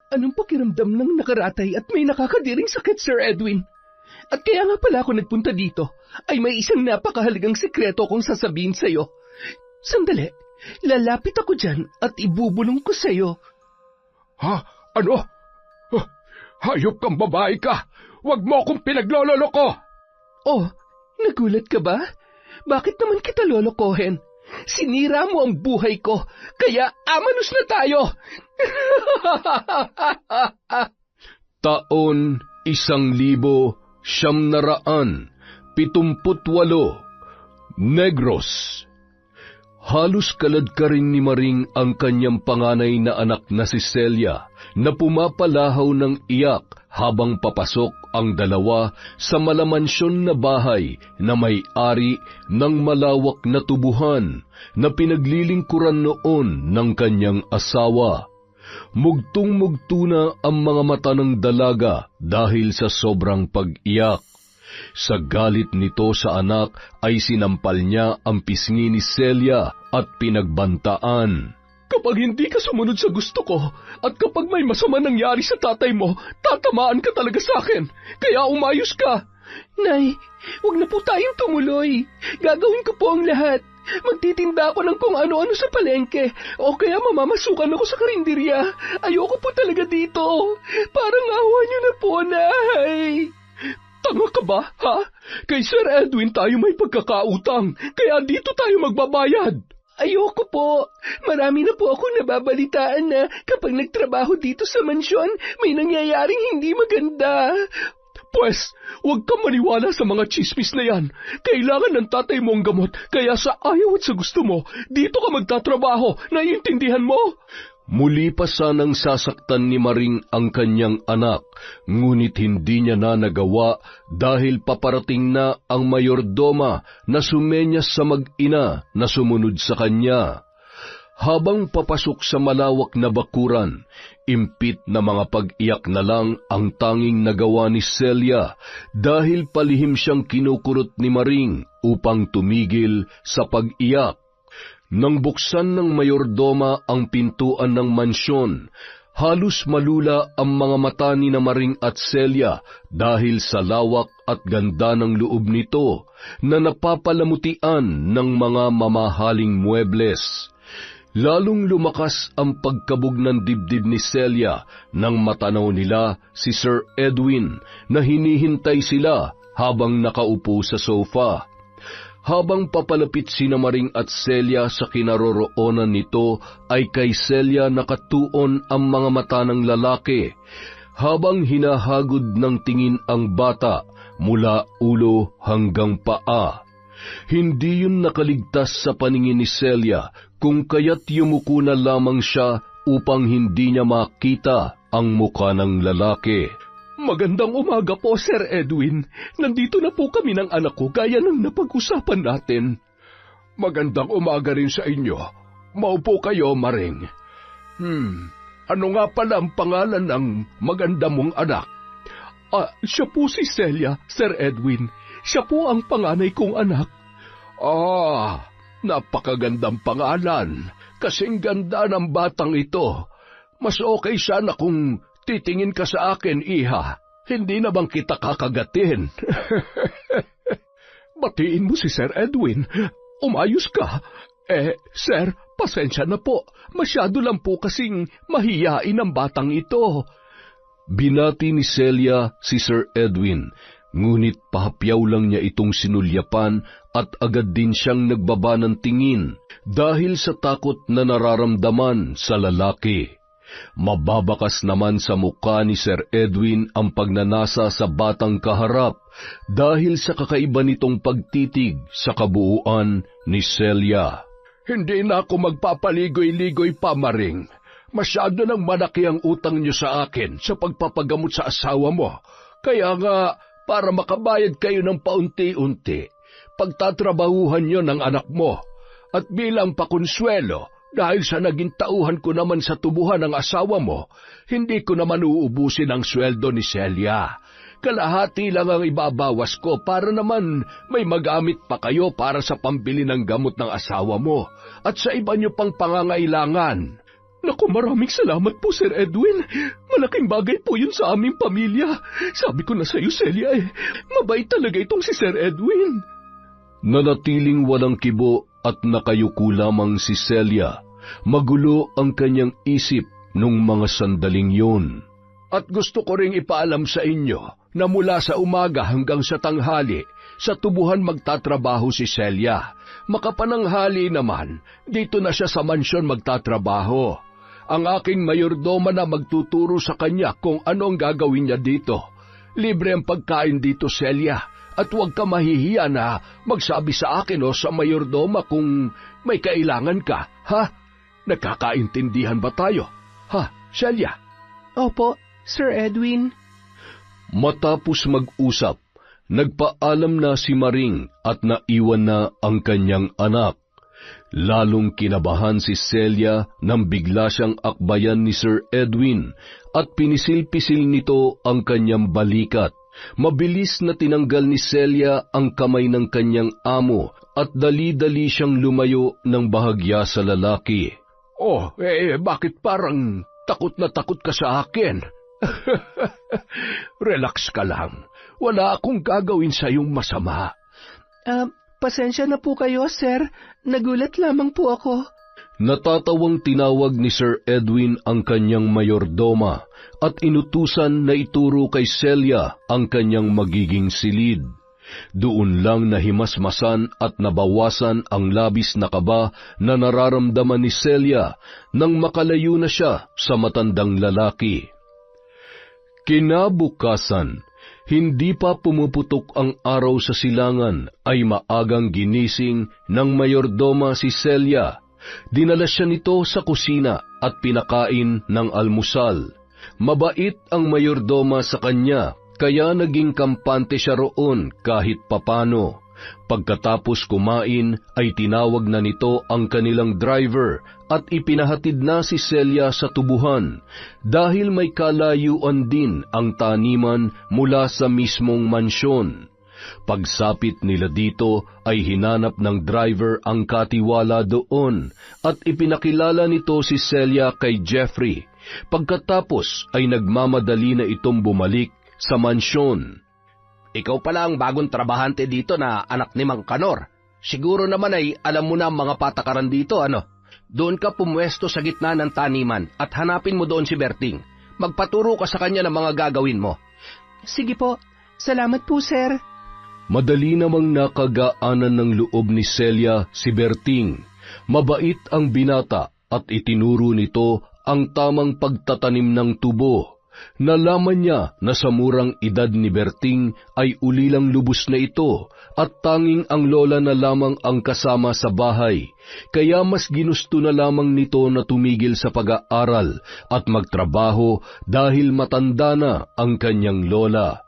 Anong pakiramdam ng nakaratay at may nakakadiring sakit, Sir Edwin? At kaya nga pala ako nagpunta dito, ay may isang napakahalagang sikreto kong sasabihin sa'yo. Sandali, lalapit ako dyan at ibubulong ko sa'yo. Ha? Ano? Hayop kang babae ka! Huwag mo akong pinaglololoko! Oh, nagulat ka ba? Bakit naman kita lolokohin? Sinira mo ang buhay ko, kaya amanos na tayo! Taon 1978, Negros. Halos kalad ka rin ni Maring ang kanyang panganay na anak na si Celia na pumapalahaw ng iyak habang papasok ang dalawa sa malamansyon na bahay na may-ari ng malawak na tubuhan na pinaglilingkuran noon ng kanyang asawa. Mugtong-mugto na ang mga mata ng dalaga dahil sa sobrang pag-iyak. Sa galit nito sa anak ay sinampal niya ang pisngi ni Celia at pinagbantaan. Kapag hindi ka sumunod sa gusto ko, at kapag may masama nangyari sa tatay mo, tatamaan ka talaga sa akin. Kaya umayos ka. Nay, huwag na po tayong tumuloy. Gagawin ko po ang lahat. Magtitinda ako ng kung ano-ano sa palengke, o kaya mamamasukan ako sa karinderya. Ayoko po talaga dito. Parang awa niyo na po, Nay. Tanga ka ba, ha? Kay Sir Edwin tayo may pagkakautang, kaya dito tayo magbabayad. Ayoko po. Marami na po akong nababalitaan na kapag nagtrabaho dito sa mansyon, may nangyayaring hindi maganda. Pwes, huwag kang maniwala sa mga chismis na yan. Kailangan ng tatay mo ang gamot, kaya sa ayaw at sa gusto mo, dito ka magtatrabaho. Naiintindihan mo? Muli pa sanang sasaktan ni Maring ang kanyang anak, ngunit hindi niya na nagawa dahil paparating na ang mayordoma na sumenyas sa mag-ina na sumunod sa kanya. Habang papasok sa malawak na bakuran, impit na mga pag-iyak na lang ang tanging nagawa ni Celia dahil palihim siyang kinukurot ni Maring upang tumigil sa pag-iyak. Nang buksan ng mayordoma ang pintuan ng mansyon, halos malula ang mga mata ni Maring at Celia dahil sa lawak at ganda ng loob nito na napapalamutian ng mga mamahaling muebles. Lalong lumakas ang pagkabog ng dibdib ni Celia nang matanaw nila si Sir Edwin na hinihintay sila habang nakaupo sa sofa. Habang papalapit sina Maring at Celia sa kinaroroonan nito, ay kay Celia nakatuon ang mga mata ng lalaki, habang hinahagod ng tingin ang bata mula ulo hanggang paa. Hindi yun nakaligtas sa paningin ni Celia, kung kaya't yumuko na lamang siya upang hindi niya makita ang muka ng lalaki. Magandang umaga po, Sir Edwin. Nandito na po kami ng anak ko gaya ng napag-usapan natin. Magandang umaga rin sa inyo. Maupo kayo, Maring. Ano nga pala ang pangalan ng maganda mong anak? Siya po si Celia, Sir Edwin. Siya po ang panganay kong anak. Napakagandang pangalan. Kasing ganda ng batang ito. Mas okay sana kung titingin ka sa akin, iha. Hindi na bang kita kakagatin? Batiin mo si Sir Edwin. Umayos ka. Sir, pasensya na po. Masyado lang po kasing mahiyain ang batang ito. Binati ni Celia si Sir Edwin, ngunit pahapyaw lang niya itong sinulyapan at agad din siyang nagbaba ng tingin dahil sa takot na nararamdaman sa lalaki. Mababakas naman sa mukha ni Sir Edwin ang pagnanasa sa batang kaharap dahil sa kakaiba nitong pagtitig sa kabuuan ni Celia. Hindi na ako magpapaligoy-ligoy pa, Maring. Masyado nang malaki ang utang niyo sa akin sa pagpapagamot sa asawa mo. Kaya nga, para makabayad kayo ng paunti-unti, pagtatrabahuhan niyo ng anak mo. At bilang pakonsuelo, dahil sa naging tauhan ko naman sa tubuhan ng asawa mo, hindi ko naman uubusin ang sweldo ni Celia. Kalahati lang ang ibabawas ko para naman may magamit pa kayo para sa pambili ng gamot ng asawa mo at sa iba niyo pang pangangailangan. Naku, maraming salamat po, Sir Edwin. Malaking bagay po yun sa aming pamilya. Sabi ko na sa iyo, Celia, mabait talaga itong si Sir Edwin. Nanatiling walang kibo at nakayuko lamang si Celia. Magulo ang kanyang isip nung mga sandaling yun. At gusto ko ring ipaalam sa inyo na mula sa umaga hanggang sa tanghali, sa tubuhan magtatrabaho si Celia. Makapananghali naman, dito na siya sa mansyon magtatrabaho. Ang aking mayordoma na magtuturo sa kanya kung ano ang gagawin niya dito. Libre ang pagkain dito, Celia, at huwag ka mahihiya na magsabi sa akin o sa mayordoma kung may kailangan ka, ha? Nagkakaintindihan ba tayo? Ha, Celia? Opo, Sir Edwin. Matapos mag-usap, nagpaalam na si Maring at naiwan na ang kanyang anak. Lalong kinabahan si Celia nang bigla siyang akbayan ni Sir Edwin at pinisil-pisil nito ang kanyang balikat. Mabilis na tinanggal ni Celia ang kamay ng kanyang amo at dali-dali siyang lumayo ng bahagya sa lalaki. Oh, bakit parang takot na takot ka sa akin? Relax ka lang. Wala akong gagawin sa iyong masama. Pasensya na po kayo, sir. Nagulat lamang po ako. Natatawang tinawag ni Sir Edwin ang kanyang mayordoma at inutusan na ituro kay Celia ang kanyang magiging silid. Doon lang nahimasmasan at nabawasan ang labis na kaba na nararamdaman ni Celia nang makalayo na siya sa matandang lalaki. Kinabukasan, hindi pa pumuputok ang araw sa silangan ay maagang ginising ng mayordoma si Celia. Dinala siya nito sa kusina at pinakain ng almusal. Mabait ang mayordoma sa kanya, kaya naging kampante siya roon kahit papano. Pagkatapos kumain ay tinawag na nito ang kanilang driver at ipinahatid na si Celia sa tubuhan dahil may kalayuan din ang taniman mula sa mismong mansyon. Pagsapit nila dito ay hinanap ng driver ang katiwala doon at ipinakilala nito si Celia kay Jeffrey. Pagkatapos ay nagmamadali na itong bumalik sa mansyon. Ikaw pala ang bagong trabahante dito na anak ni Mang Kanor. Siguro naman ay alam mo na ang mga patakaran dito, ano? Doon ka pumwesto sa gitna ng taniman at hanapin mo doon si Berting. Magpaturo ka sa kanya ng mga gagawin mo. Sige po. Salamat po, sir. Madali namang nakagaanan ng loob ni Celia si Berting. Mabait ang binata at itinuro nito ang tamang pagtatanim ng tubo. Nalaman niya na sa murang edad ni Berting ay ulilang lubos na ito at tanging ang lola na lamang ang kasama sa bahay, kaya mas ginusto na lamang nito na tumigil sa pag-aaral at magtrabaho dahil matanda na ang kanyang lola.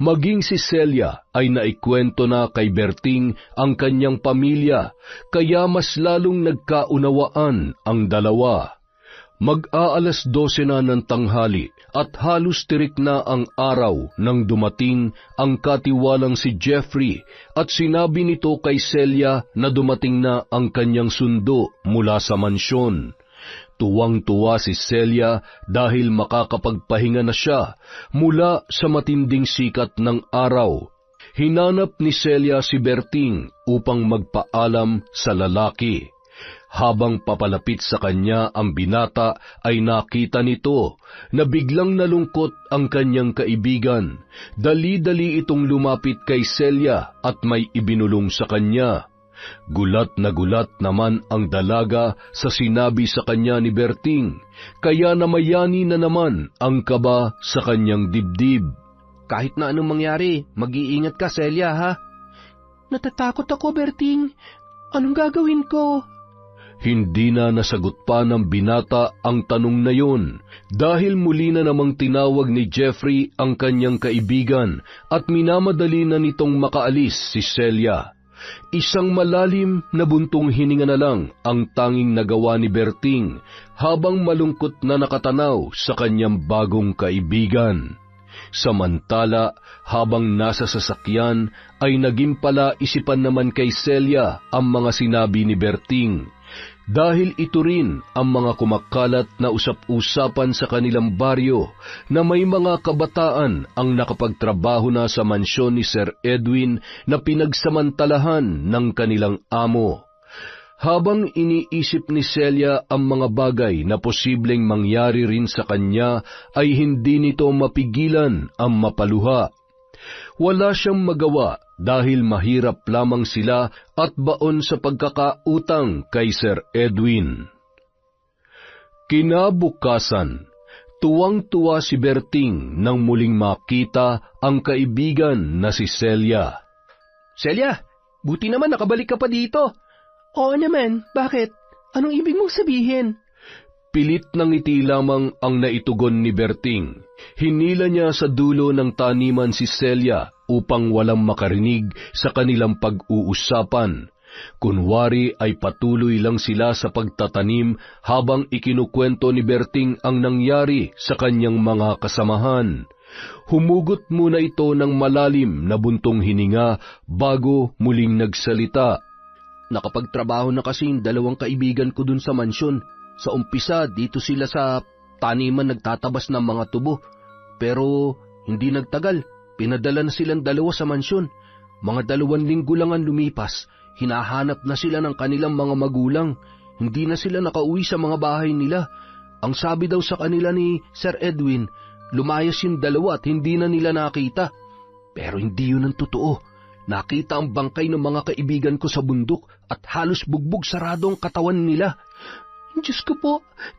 Maging si Celia ay naikwento na kay Berting ang kanyang pamilya, kaya mas lalong nagkaunawaan ang dalawa. Mag-aalas 12 na ng tanghali at halos tirik na ang araw nang dumating ang katiwalang si Jeffrey at sinabi nito kay Celia na dumating na ang kanyang sundo mula sa mansyon. Tuwang-tuwa si Celia dahil makakapagpahinga na siya mula sa matinding sikat ng araw. Hinanap ni Celia si Berting upang magpaalam sa lalaki. Habang papalapit sa kanya ang binata ay nakita nito na biglang nalungkot ang kanyang kaibigan. Dali-dali itong lumapit kay Celia at may ibinulong sa kanya. Gulat naman ang dalaga sa sinabi sa kanya ni Berting, kaya namayani na naman ang kaba sa kanyang dibdib. Kahit na anong mangyari, mag-iingat ka, Celia, ha? Natatakot ako, Berting. Anong gagawin ko? Hindi na nasagot pa ng binata ang tanong na yun dahil muli na namang tinawag ni Jeffrey ang kanyang kaibigan at minamadali na nitong makaalis si Celia. Isang malalim na buntong hininga na lang ang tanging nagawa ni Berting habang malungkot na nakatanaw sa kanyang bagong kaibigan. Samantala, habang nasa sasakyan ay naging pala isipan naman kay Celia ang mga sinabi ni Berting. Dahil ito rin ang mga kumakalat na usap-usapan sa kanilang baryo na may mga kabataan ang nakapagtrabaho na sa mansyon ni Sir Edwin na pinagsamantalahan ng kanilang amo. Habang iniisip ni Celia ang mga bagay na posibleng mangyari rin sa kanya, ay hindi nito mapigilan ang mapaluha. Wala siyang magawa dahil mahirap lamang sila at baon sa pagkakautang kay Sir Edwin. Kinabukasan, tuwang-tuwa si Berting nang muling makita ang kaibigan na si Celia. Celia, buti naman nakabalik ka pa dito. Oo naman, bakit? Anong ibig mong sabihin? Pilit ng ngiti lamang ang naitugon ni Berting. Hinila niya sa dulo ng taniman si Celia upang walang makarinig sa kanilang pag-uusapan. Kunwari ay patuloy lang sila sa pagtatanim habang ikinukwento ni Berting ang nangyari sa kanyang mga kasamahan. Humugot muna ito ng malalim na buntong hininga bago muling nagsalita. Nakapagtrabaho na kasi yung dalawang kaibigan ko dun sa mansyon. Sa umpisa, dito sila sa taniman nagtatabas ng mga tubo. Pero hindi nagtagal, pinadala na silang dalawa sa mansyon. Mga 2 linggo lang ang lumipas, hinahanap na sila ng kanilang mga magulang. Hindi na sila nakauwi sa mga bahay nila. Ang sabi daw sa kanila ni Sir Edwin, lumayas yung dalawa at hindi na nila nakita. Pero hindi yun ang totoo. Nakita ang bangkay ng mga kaibigan ko sa bundok at halos bugbog sarado ang katawan nila. Diyos ko po,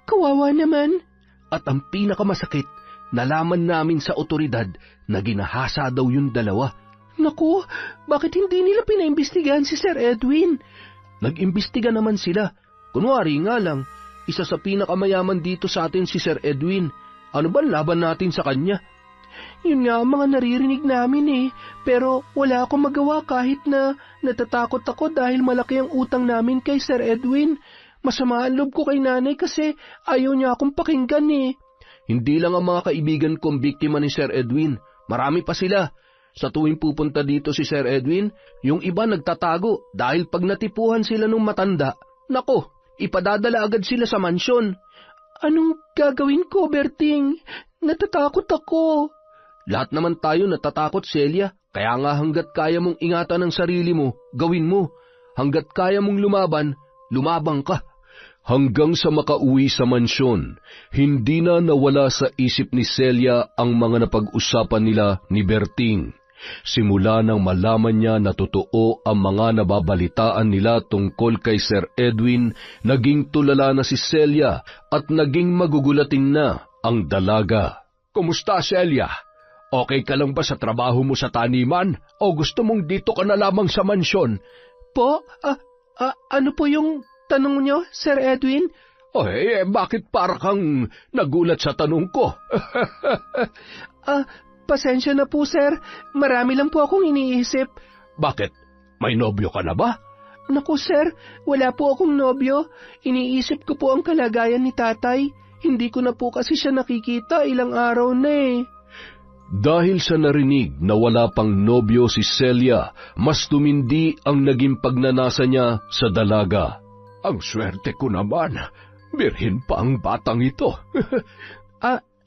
kawawa naman. At ang pinakamasakit, nalaman namin sa otoridad na ginahasa daw yung dalawa. Naku, bakit hindi nila pinaimbestigahan si Sir Edwin? Nag-imbestiga naman sila. Kunwari nga lang, isa sa pinakamayaman dito sa atin si Sir Edwin. Ano ba laban natin sa kanya? Yun nga ang mga naririnig namin pero wala akong magawa kahit na natatakot ako dahil malaki ang utang namin kay Sir Edwin. Masama ang loob ko kay nanay kasi ayaw niya akong pakinggan Hindi lang ang mga kaibigan kong biktima ni Sir Edwin, marami pa sila. Sa tuwing pupunta dito si Sir Edwin, yung iba nagtatago dahil pag natipuhan sila nung matanda, nako, ipadadala agad sila sa mansyon. Anong gagawin ko, Berting? Natatakot ako. Lahat naman tayo natatakot, Celia. Kaya nga hanggat kaya mong ingatan ang sarili mo, gawin mo. Hanggat kaya mong lumaban, lumabang ka. Hanggang sa makauwi sa mansyon, hindi na nawala sa isip ni Celia ang mga napag-usapan nila ni Berting. Simula nang malaman niya na totoo ang mga nababalitaan nila tungkol kay Sir Edwin, naging tulala na si Celia at naging magugulatin na ang dalaga. Kumusta, Celia? Okay ka lang ba sa trabaho mo sa taniman o gusto mong dito ka na lamang sa mansyon? Po? Ano po yung tanong nyo, Sir Edwin? Bakit para kang nagulat sa tanong ko? Pasensya na po, sir. Marami lang po akong iniisip. Bakit? May nobyo ka na ba? Naku, sir, wala po akong nobyo. Iniisip ko po ang kalagayan ni tatay. Hindi ko na po kasi siya nakikita, ilang araw na Dahil sa narinig na wala pang nobyo si Celia, mas tumindi ang naging pagnanasa niya sa dalaga. Ang swerte ko naman. Birhin pa ang batang ito.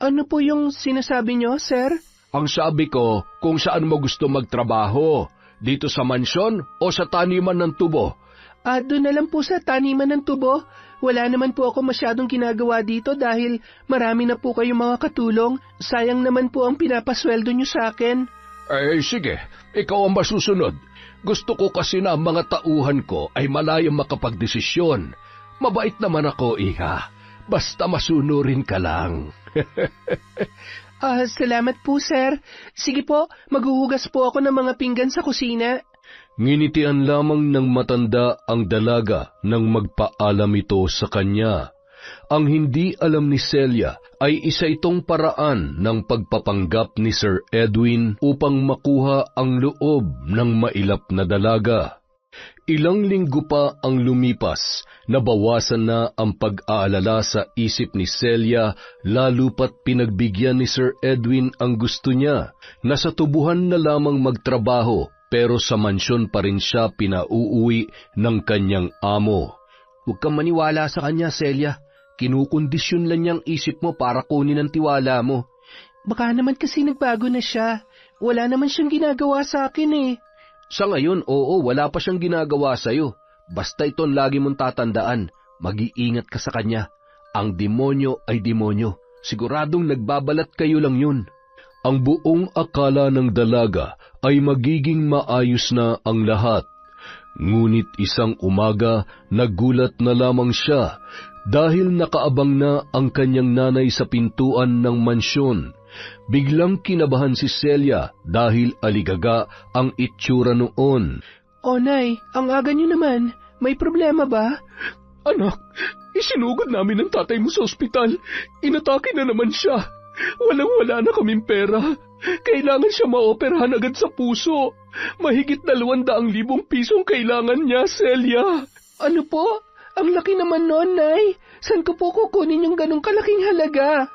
Ano po yung sinasabi nyo, sir? Ang sabi ko, kung saan mo gusto magtrabaho, dito sa mansyon o sa taniman ng tubo? Doon na lang po sa taniman ng tubo. Wala naman po ako masyadong ginagawa dito dahil marami na po kayong mga katulong. Sayang naman po ang pinapasweldo nyo sa akin. Sige, ikaw ang masusunod. Gusto ko kasi na ang mga tauhan ko ay malayang makapagdesisyon. Mabait naman ako, iha. Basta masunurin ka lang. Salamat po, sir. Sige po, maghuhugas po ako ng mga pinggan sa kusina. Nginitian lamang ng matanda ang dalaga nang magpaalam ito sa kanya. Ang hindi alam ni Celia ay isa itong paraan ng pagpapanggap ni Sir Edwin upang makuha ang loob ng mailap na dalaga. Ilang linggo pa ang lumipas, nabawasan na ang pag-aalala sa isip ni Celia, lalo pat pinagbigyan ni Sir Edwin ang gusto niya, na sa tubuhan na lamang magtrabaho, pero sa mansyon pa rin siya pinauuwi ng kanyang amo. Huwag kang maniwala sa kanya, Celia. Kinukondisyon lang niyang isip mo para kunin ang tiwala mo. Baka naman kasi nagbago na siya. Wala naman siyang ginagawa sa akin eh. Sa ngayon, oo, wala pa siyang ginagawa sa'yo. Basta iton lagi mong tatandaan, mag-iingat ka sa kanya. Ang demonyo ay demonyo. Siguradong nagbabalat kayo lang yun. Ang buong akala ng dalaga ay magiging maayos na ang lahat. Ngunit isang umaga, nagulat na lamang siya dahil nakaabang na ang kanyang nanay sa pintuan ng mansyon. Biglang kinabahan si Celia dahil aligaga ang itsura noon. O Nay, ang aga niyo naman. May problema ba? Anak, isinugod namin ng tatay mo sa ospital. Inatake na naman siya. Walang-wala na kaming pera. Kailangan siya maoperahan agad sa puso. Mahigit 200,000 pisong kailangan niya, Celia. Ano po? Ang laki naman noon, Nay. Saan ko po kukunin yung ganong kalaking halaga?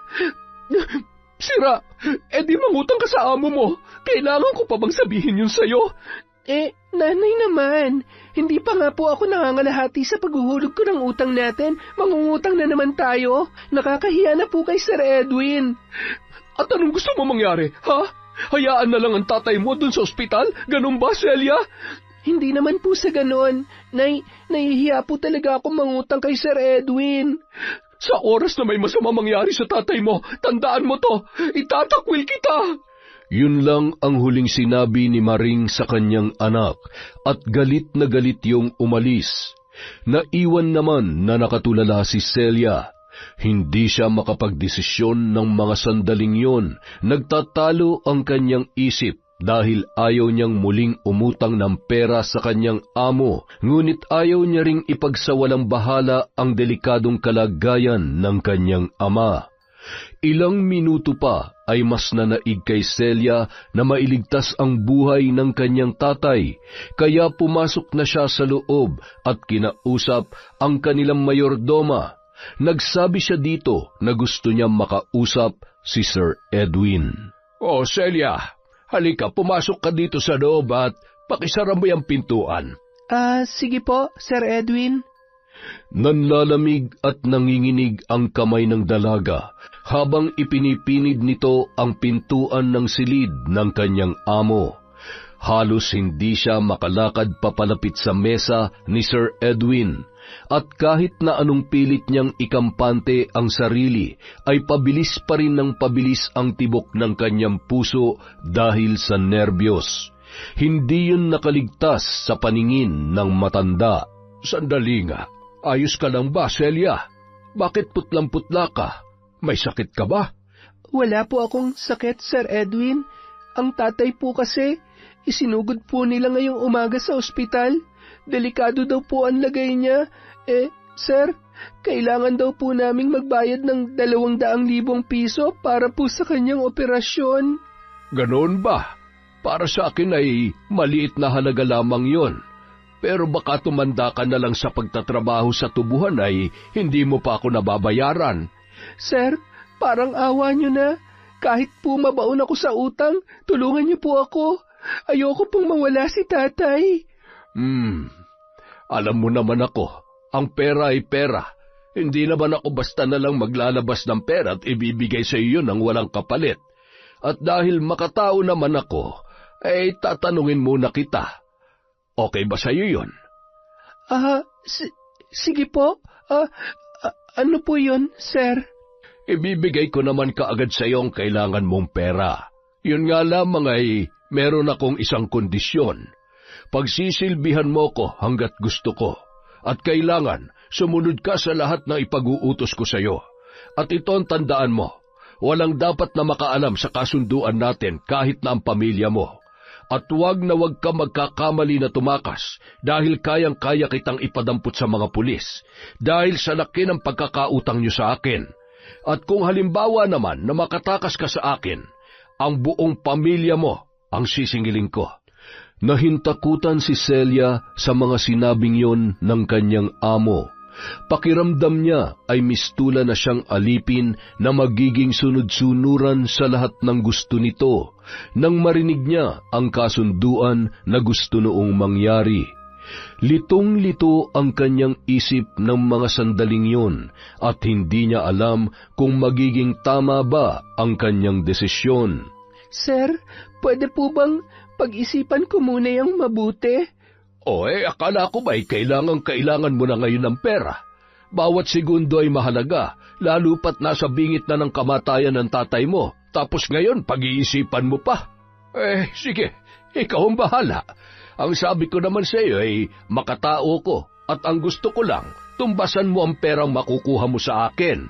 Sira, di mangutang ka sa amo mo. Kailangan ko pa bang sabihin yun sa'yo? Nanay naman. Hindi pa nga po ako nangangalahati sa paghuhulog ko ng utang natin. Mangungutang na naman tayo. Nakakahiya na po kay Sir Edwin. At anong gusto mo mangyari, ha? Hayaan na lang ang tatay mo dun sa ospital? Ganun ba, Celia? Hindi naman po sa ganon. Nahihiya po talaga ako mangutang kay Sir Edwin. Sa oras na may masama mangyari sa tatay mo, tandaan mo to, itatakwil kita. Yun lang ang huling sinabi ni Maring sa kanyang anak at galit na galit yung umalis. Naiwan naman na nakatulala si Celia. Hindi siya makapagdesisyon ng mga sandaling yon. Nagtatalo ang kanyang isip dahil ayaw niyang muling umutang ng pera sa kanyang amo, ngunit ayaw niya ring ipagsawalang bahala ang delikadong kalagayan ng kanyang ama. Ilang minuto pa ay mas nanaig kay Celia na mailigtas ang buhay ng kanyang tatay, kaya pumasok na siya sa loob at kinausap ang kanilang mayordoma. Nagsabi siya dito na gusto niya makausap si Sir Edwin. Oh, Celia, halika, pumasok ka dito sa loob at pakisara mo yung pintuan. Sige po, Sir Edwin. Nanlalamig at nanginginig ang kamay ng dalaga habang ipinipinid nito ang pintuan ng silid ng kanyang amo. Halos hindi siya makalakad papalapit sa mesa ni Sir Edwin, at kahit na anong pilit niyang ikampante ang sarili, ay pabilis pa rin ng pabilis ang tibok ng kanyang puso dahil sa nerbiyos. Hindi yun nakaligtas sa paningin ng matanda. Sandali nga, ayos ka lang ba, Celia? Bakit putlang-putla ka? May sakit ka ba? Wala po akong sakit, Sir Edwin. Ang tatay po kasi, isinugod po nila ngayong umaga sa ospital. Delikado daw po ang lagay niya. Sir, kailangan daw po naming magbayad ng 200,000 piso para po sa kanyang operasyon. Ganon ba? Para sa akin ay maliit na halaga lamang yon. Pero baka tumanda ka na lang sa pagtatrabaho sa tubuhan ay hindi mo pa ako nababayaran. Sir, parang awa niyo na. Kahit po mabaon ako sa utang, tulungan niyo po ako. Ayoko pong mawala si tatay. Alam mo naman ako, ang pera ay pera. Hindi naman ako basta na lang maglalabas ng pera at ibibigay sa iyo ng walang kapalit. At dahil makatao naman ako, ay tatanungin muna kita. Okay ba sa iyo yun? Sige po. Ano po yun, sir? Ibibigay ko naman kaagad sa iyo ang kailangan mong pera. Yun nga lamang ay meron akong isang kondisyon. Pagsisilbihan mo ko hanggat gusto ko. At kailangan sumunod ka sa lahat ng ipag-uutos ko sa iyo. At ito ang tandaan mo, walang dapat na makaalam sa kasunduan natin kahit na ang pamilya mo. At huwag ka magkakamali na tumakas dahil kayang-kaya kitang ipadampot sa mga pulis dahil sa laki ng pagkakautang niyo sa akin. At kung halimbawa naman na makatakas ka sa akin, ang buong pamilya mo ang sisingilin ko. Nahintakutan si Celia sa mga sinabing yon ng kanyang amo. Pakiramdam niya ay mistula na siyang alipin na magiging sunod-sunuran sa lahat ng gusto nito nang marinig niya ang kasunduan na gusto noong mangyari. Litong-lito ang kanyang isip ng mga sandaling yun at hindi niya alam kung magiging tama ba ang kanyang desisyon. Sir, pwede po bang pag-isipan ko muna yung mabuti? Akala ko ba'y kailangan mo na ngayon ng pera? Bawat segundo ay mahalaga, lalo pat nasa bingit na ng kamatayan ng tatay mo, tapos ngayon pag-iisipan mo pa. Sige, ikaw ang bahala. Ang sabi ko naman sa iyo ay makatao ko at ang gusto ko lang, tumbasan mo ang perang makukuha mo sa akin.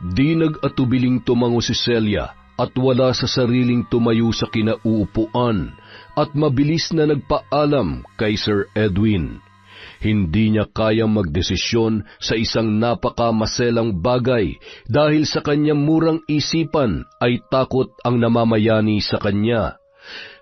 Di nag-atubiling tumango si Celia at wala sa sariling tumayo sa kinauupuan at mabilis na nagpaalam kay Sir Edwin. Hindi niya kayang magdesisyon sa isang napakamaselang bagay dahil sa kanyang murang isipan ay takot ang namamayani sa kanya.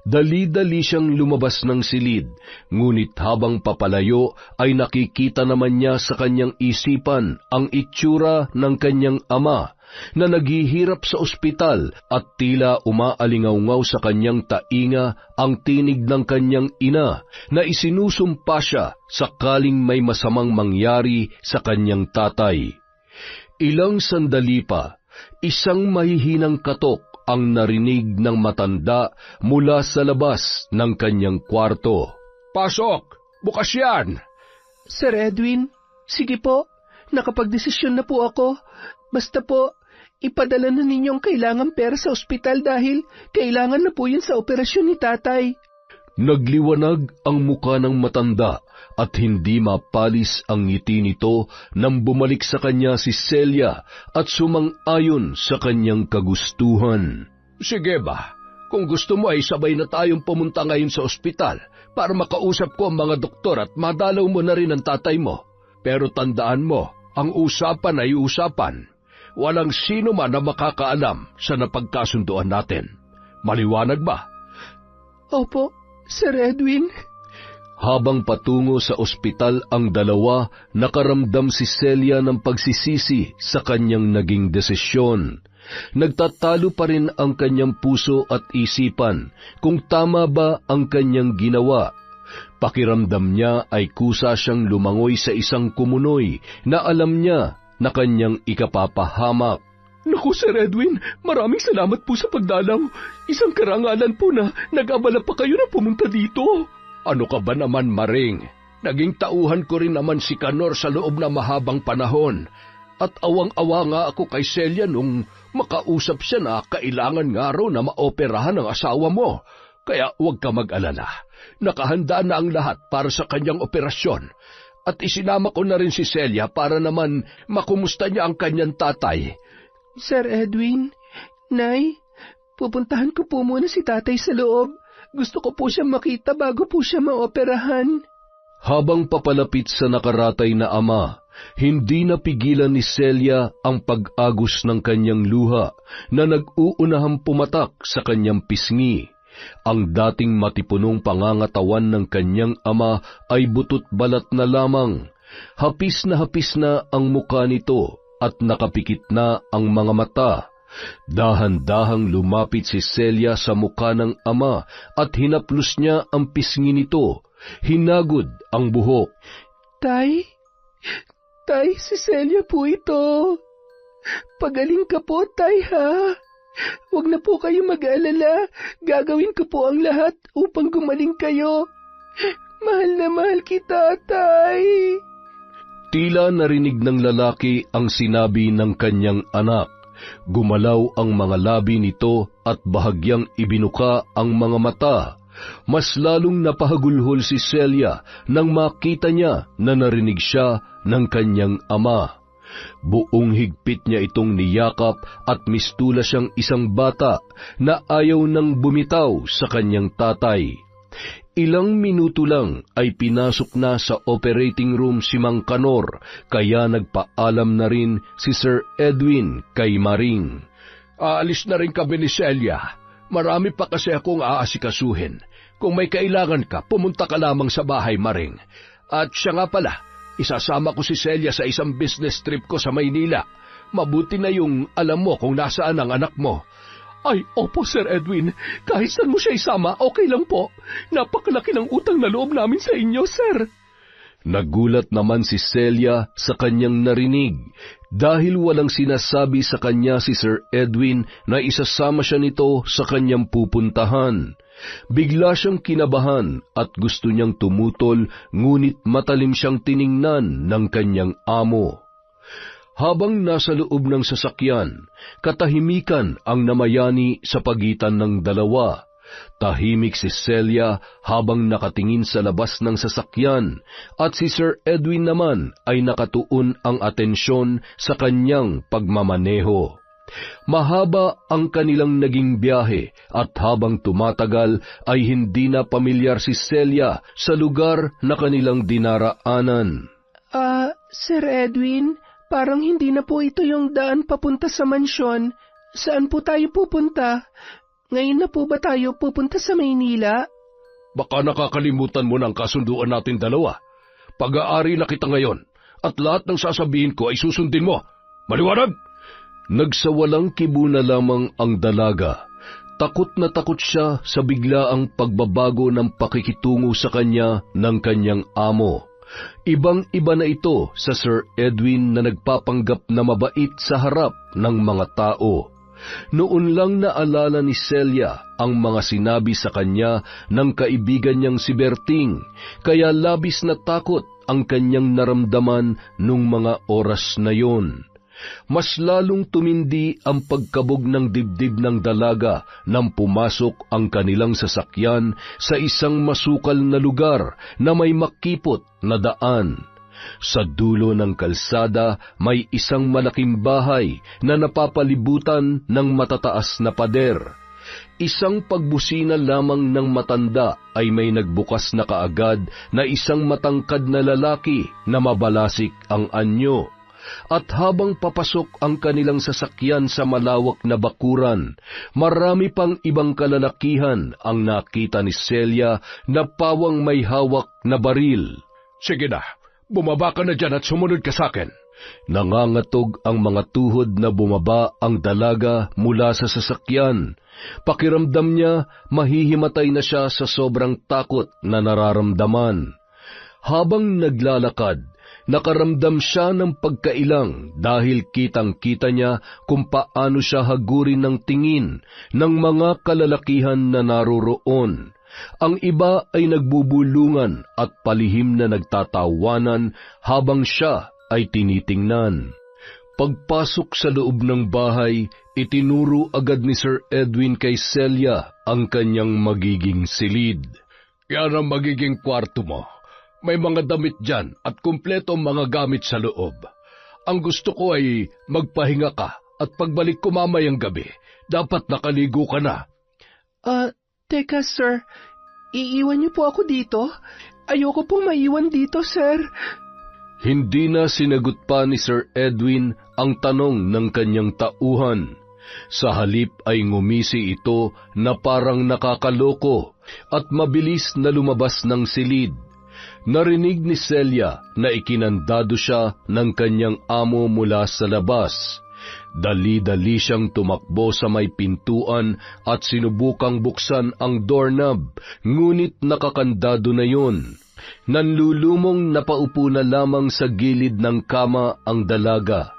Dali-dali siyang lumabas ng silid, ngunit habang papalayo ay nakikita naman niya sa kanyang isipan ang itsura ng kanyang ama na naghihirap sa ospital at tila umaalingaw-ngaw sa kanyang tainga ang tinig ng kanyang ina na isinusumpa siya sakaling may masamang mangyari sa kanyang tatay. Ilang sandali pa, isang mahihinang katok ang narinig ng matanda mula sa labas ng kanyang kwarto. Pasok! Bukas yan! Sir Edwin, sige po, nakapagdesisyon na po ako. Basta po, ipadala na ninyo ang kailangang pera sa ospital dahil kailangan na po yun sa operasyon ni tatay. Nagliwanag ang muka ng matanda at hindi mapalis ang ngiti nito nang bumalik sa kanya si Celia at sumang-ayon sa kanyang kagustuhan. Sige ba, kung gusto mo ay sabay na tayong pumunta ngayon sa ospital para makausap ko ang mga doktor at madalaw mo na rin ang tatay mo. Pero tandaan mo, ang usapan ay usapan. Walang sino man na makakaalam sa napagkasunduan natin. Maliwanag ba? Opo, Sir Edwin. Habang patungo sa ospital ang dalawa, nakaramdam si Celia ng pagsisisi sa kanyang naging desisyon. Nagtatalo pa rin ang kanyang puso at isipan kung tama ba ang kanyang ginawa. Pakiramdam niya ay kusa siyang lumangoy sa isang kumunoy na alam niya na kanyang ikapapahamak. Naku, Sir Edwin, maraming salamat po sa pagdalaw. Isang karangalan po na nag-abala pa kayo na pumunta dito. Ano ka ba naman, Maring? Naging tauhan ko rin naman si Canor sa loob na mahabang panahon. At awang-awa nga ako kay Celia nung makausap siya na kailangan nga raw na maoperahan ang asawa mo. Kaya huwag ka mag-alala. Nakahanda na ang lahat para sa kanyang operasyon. At isinama ko na rin si Celia para naman makumusta niya ang kanyang tatay. Sir Edwin, Nay, pupuntahan ko po muna si tatay sa loob. Gusto ko po siya makita bago po siya maoperahan. Habang papalapit sa nakaratay na ama, hindi napigilan ni Celia ang pag-agos ng kanyang luha na nag-uunahang pumatak sa kanyang pisngi. Ang dating matipunong pangangatawan ng kanyang ama ay butot balat na lamang. Hapis na ang mukha nito at nakapikit na ang mga mata. Dahan-dahang lumapit si Celia sa mukha ng ama at hinaplos niya ang pisngi nito. Hinagod ang buhok. Tay, si Celia po ito. Pagaling ka po, Tay, ha? Huwag na po kayo mag-alala. Gagawin ko po ang lahat upang gumaling kayo. Mahal na mahal kita, Tay. Tila narinig ng lalaki ang sinabi ng kanyang anak. Gumalaw ang mga labi nito at bahagyang ibinuka ang mga mata. Mas lalong napahagulhol si Celia nang makita niya na narinig siya ng kanyang ama. Buong higpit niya itong niyakap at mistula siyang isang bata na ayaw nang bumitaw sa kanyang tatay. Ilang minuto lang ay pinasok na sa operating room si Mang Canor, kaya nagpaalam na rin si Sir Edwin kay Maring. Aalis na rin kami ni Celia. Marami pa kasi akong aasikasuhin. Kung may kailangan ka, pumunta ka lamang sa bahay, Maring. At siya nga pala, isasama ko si Celia sa isang business trip ko sa Maynila. Mabuti na yung alam mo kung nasaan ang anak mo. Ay, opo, Sir Edwin. Kahit saan mo siya isama, okay lang po. Napakalaki ng utang na loob namin sa inyo, Sir. Nagulat naman si Celia sa kanyang narinig dahil walang sinasabi sa kanya si Sir Edwin na isasama siya nito sa kanyang pupuntahan. Bigla siyang kinabahan at gusto niyang tumutol, ngunit matalim siyang tiningnan ng kanyang amo. Habang nasa loob ng sasakyan, katahimikan ang namayani sa pagitan ng dalawa. Tahimik si Celia habang nakatingin sa labas ng sasakyan at si Sir Edwin naman ay nakatuon ang atensyon sa kanyang pagmamaneho. Mahaba ang kanilang naging biyahe at habang tumatagal ay hindi na pamilyar si Celia sa lugar na kanilang dinaraanan. Sir Edwin, parang hindi na po ito yung daan papunta sa mansyon. Saan po tayo pupunta? Ngayon na po ba tayo pupunta sa Maynila? Baka nakakalimutan mo ng kasunduan natin dalawa. Pag-aari na kita ngayon, at lahat ng sasabihin ko ay susundin mo. Maliwanag? Nagsawalang kibo na lamang ang dalaga. Takot na takot siya sa biglaang pagbabago ng pakikitungo sa kanya ng kanyang amo. Ibang-iba na ito sa Sir Edwin na nagpapanggap na mabait sa harap ng mga tao. Noon lang naalala ni Celia ang mga sinabi sa kanya ng kaibigan niyang si Berting, kaya labis na takot ang kanyang naramdaman nung mga oras na yon. Mas lalong tumindi ang pagkabog ng dibdib ng dalaga nang pumasok ang kanilang sasakyan sa isang masukal na lugar na may makipot na daan. Sa dulo ng kalsada may isang malaking bahay na napapalibutan ng matataas na pader. Isang pagbusina lamang ng matanda ay may nagbukas na kaagad na isang matangkad na lalaki na mabalasik ang anyo. At habang papasok ang kanilang sasakyan sa malawak na bakuran, marami pang ibang kalalakihan ang nakita ni Celia na pawang may hawak na baril. Sige na, bumaba ka na dyan at sumunod ka sa akin. Nangangatog ang mga tuhod na bumaba ang dalaga mula sa sasakyan. Pakiramdam niya, mahihimatay na siya sa sobrang takot na nararamdaman. Habang naglalakad, nakaramdam siya ng pagkailang dahil kitang-kita niya kung paano siya hagurin ng tingin ng mga kalalakihan na naroroon. Ang iba ay nagbubulungan at palihim na nagtatawanan habang siya ay tinitingnan. Pagpasok sa loob ng bahay, itinuro agad ni Sir Edwin kay Celia ang kanyang magiging silid. Yan ang magiging kwarto mo. May mga damit dyan at kumpleto mga gamit sa loob. Ang gusto ko ay magpahinga ka at pagbalik ko mamayang gabi, dapat nakaligo ka na. Teka sir, iiwan niyo po ako dito? Ayoko pong maiwan dito, sir. Hindi na sinagot pa ni Sir Edwin ang tanong ng kanyang tauhan. Sa halip ay ngumisi ito na parang nakakaloko at mabilis na lumabas ng silid. Narinig ni Celia na ikinandado siya ng kanyang amo mula sa labas. Dali-dali siyang tumakbo sa may pintuan at sinubukang buksan ang doorknob, ngunit nakakandado na yun. Nanlulumong napaupo na lamang sa gilid ng kama ang dalaga.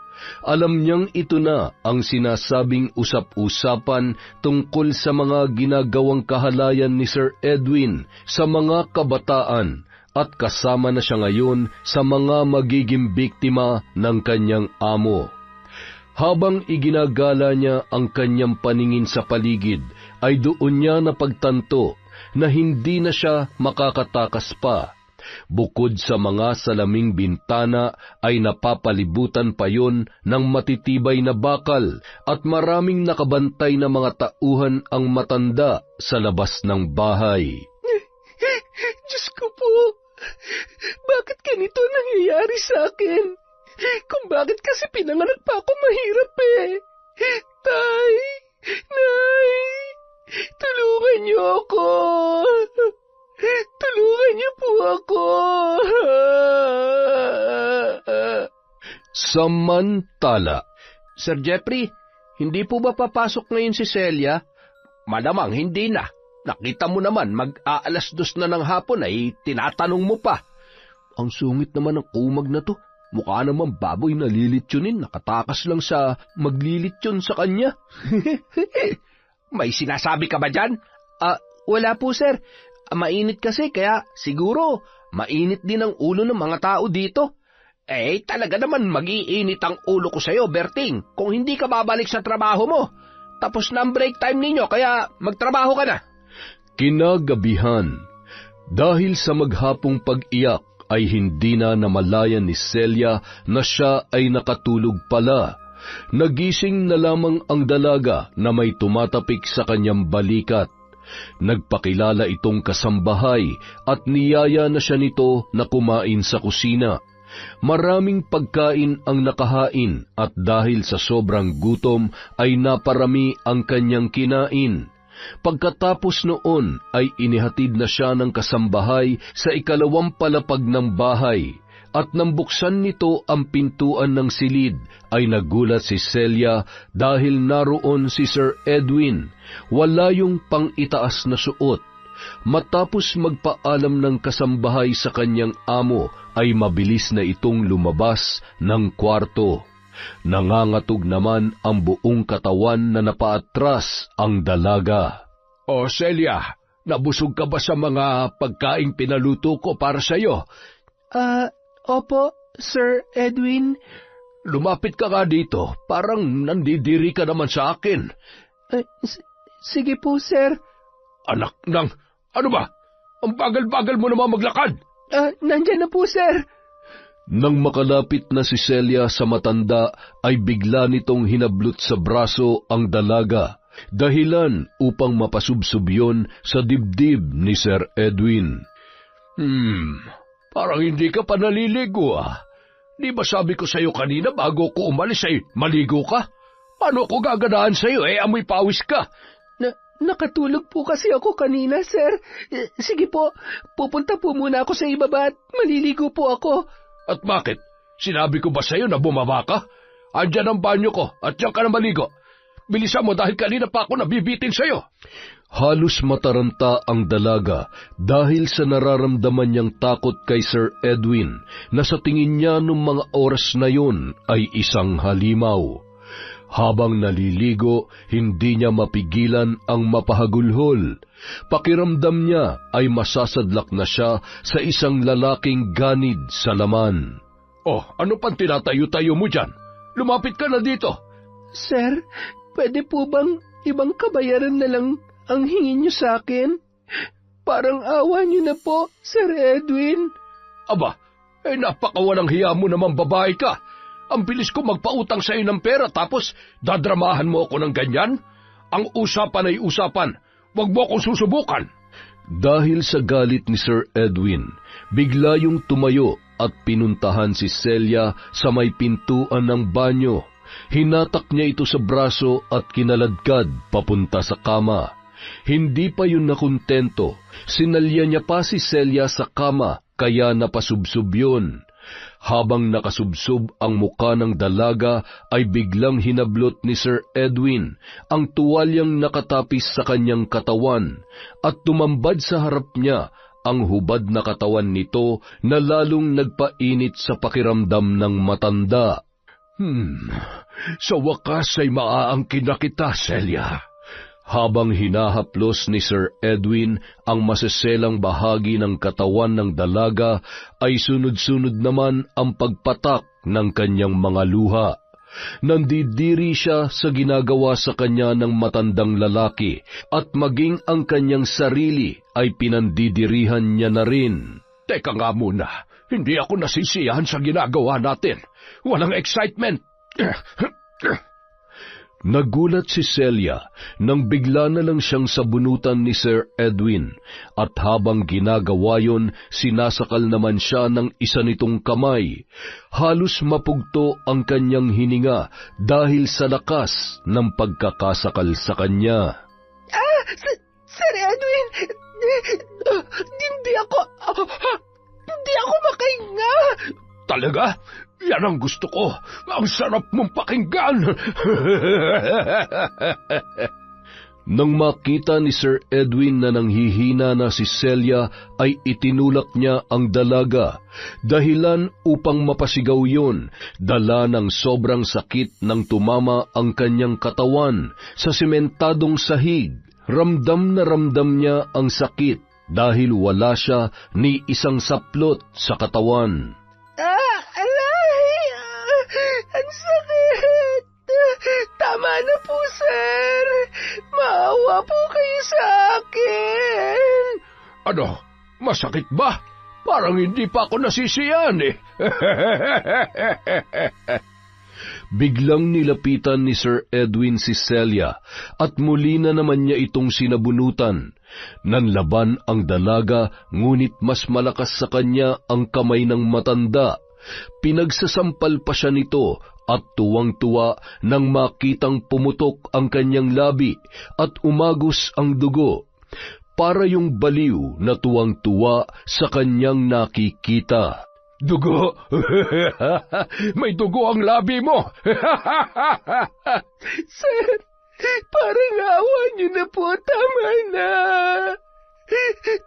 Alam niyang ito na ang sinasabing usap-usapan tungkol sa mga ginagawang kahalayan ni Sir Edwin sa mga kabataan, at kasama na siya ngayon sa mga magiging biktima ng kanyang amo. Habang iginagala niya ang kanyang paningin sa paligid, ay doon niya napagtanto na hindi na siya makakatakas pa. Bukod sa mga salaming bintana ay napapalibutan pa yon ng matitibay na bakal at maraming nakabantay na mga tauhan ang matanda sa labas ng bahay. Diyos ko po, bakit ganito nangyayari sa akin? Kung bakit kasi pinanganak pa ako mahirap eh. Tay, Nay, tulungan niyo ako. Tulungan niyo po ako. Samantala, Sir Jeffrey, hindi po ba papasok ngayon si Celia? Malamang hindi na. Nakita mo naman, mag-aalas 2 na ng hapon ay tinatanong mo pa. ang sungit naman ng kumag na to. Mukha naman baboy na lilitsunin, nakatakas lang sa maglilitsyon sa kanya. May sinasabi ka ba dyan? Wala po, sir. Mainit kasi, kaya siguro mainit din ang ulo ng mga tao dito. Talaga naman mag-iinit ang ulo ko sa'yo, Berting, kung hindi ka babalik sa trabaho mo. Tapos na ang break time ninyo, kaya magtrabaho ka na. Kinagabihan, dahil sa maghapong pag-iyak, ay hindi na namalayan ni Celia na siya ay nakatulog pala. Nagising na lamang ang dalaga na may tumatapik sa kanyang balikat. Nagpakilala itong kasambahay at niyaya na siya nito na kumain sa kusina. Maraming pagkain ang nakahain at dahil sa sobrang gutom ay naparami ang kanyang kinain. Pagkatapos noon ay inihatid na siya ng kasambahay sa ikalawang palapag ng bahay, at nang buksan nito ang pintuan ng silid ay nagulat si Celia dahil naroon si Sir Edwin, wala yung pang-itaas na suot. Matapos magpaalam ng kasambahay sa kanyang amo ay mabilis na itong lumabas ng kwarto. Nangangatog naman ang buong katawan na napaatras ang dalaga. O Celia, nabusog ka ba sa mga pagkaing pinaluto ko para sa'yo? Opo, Sir Edwin. Lumapit ka nga dito, parang nandidiri ka naman sa akin. Sige po, sir. Anak ng... Ano ba? Ang bagal-bagal mo naman maglakad. Nandyan na po, sir. Nang makalapit na si Celia sa matanda, ay bigla nitong hinablot sa braso ang dalaga, dahilan upang mapasubsob yun sa dibdib ni Sir Edwin. Parang hindi ka pa naliligo Di ba sabi ko sa'yo kanina bago ko umalis ay maligo ka? Paano ko gaganahan sa'yo amoy pawis ka? Nakatulog po kasi ako kanina, sir. Sige po, pupunta po muna ako sa ibaba at maliligo po ako. At bakit? Sinabi ko ba sa'yo na bumaba ka? Andyan ang banyo ko at diyan ka na maligo. Bilisan mo dahil kanina pa ako nabibitin sa'yo. Halos mataranta ang dalaga dahil sa nararamdaman niyang takot kay Sir Edwin na sa tingin niya nung mga oras na yun ay isang halimaw. Habang naliligo, hindi niya mapigilan ang mapahagulhol. Pakiramdam niya ay masasadlak na siya sa isang lalaking ganid sa laman. Ano pang tinatayo-tayo mo dyan? Lumapit ka na dito. Sir, pwede po bang ibang kabayaran na lang ang hingin niyo sa akin? Parang awa niyo na po, Sir Edwin. Aba, napakawalang hiya mo naman babae ka. Ang bilis ko magpautang sa iyo ng pera tapos dadramahan mo ako ng ganyan? Ang usapan ay usapan. Huwag mo akong susubukan. Dahil sa galit ni Sir Edwin, bigla yung tumayo at pinuntahan si Celia sa may pintuan ng banyo. Hinatak niya ito sa braso at kinaladkad papunta sa kama. Hindi pa yun nakontento. Sinalya niya pa si Celia sa kama kaya napasubsob yun. Habang nakasubsob ang muka ng dalaga ay biglang hinablot ni Sir Edwin ang tuwalyang nakatapis sa kanyang katawan at tumambad sa harap niya ang hubad na katawan nito na lalong nagpainit sa pakiramdam ng matanda. Sa wakas ay maaangkin na kita, Celia. Habang hinahaplos ni Sir Edwin ang maseselang bahagi ng katawan ng dalaga, ay sunod-sunod naman ang pagpatak ng kanyang mga luha. Nandidiri siya sa ginagawa sa kanya ng matandang lalaki at maging ang kanyang sarili ay pinandidirihan niya na rin. Teka nga muna, hindi ako nasisiyahan sa ginagawa natin. Walang excitement. Nagulat si Celia nang bigla na lang siyang sabunutan ni Sir Edwin at habang ginagawa yon, sinasakal naman siya ng isa nitong kamay. Halos mapugto ang kanyang hininga dahil sa lakas ng pagkakasakal sa kanya. Sir Edwin! Hindi ako makahinga! Talaga? Yan ang gusto ko. Ang sarap mong pakinggan. Nang makita ni Sir Edwin na nanghihina na si Celia, ay itinulak niya ang dalaga, dahilan upang mapasigaw yun, dala ng sobrang sakit nang tumama ang kanyang katawan sa sementadong sahig. Ramdam na ramdam niya ang sakit dahil wala siya ni isang saplot sa katawan. Aray! Ang sakit! Tama na po, sir! Maawa po kayo sa akin! Ano? Masakit ba? Parang hindi pa ako nasisiyan eh. Biglang nilapitan ni Sir Edwin si Celia at muli na naman niya itong sinabunutan. Nanlaban ang dalaga, ngunit mas malakas sa kanya ang kamay ng matanda. Pinagsasampal pa siya nito at tuwang-tuwa nang makitang pumutok ang kanyang labi at umagos ang dugo. Para yung baliw na tuwang-tuwa sa kanyang nakikita. Dugo? May dugo ang labi mo! Sir, parang awa niyo na po. Tama na!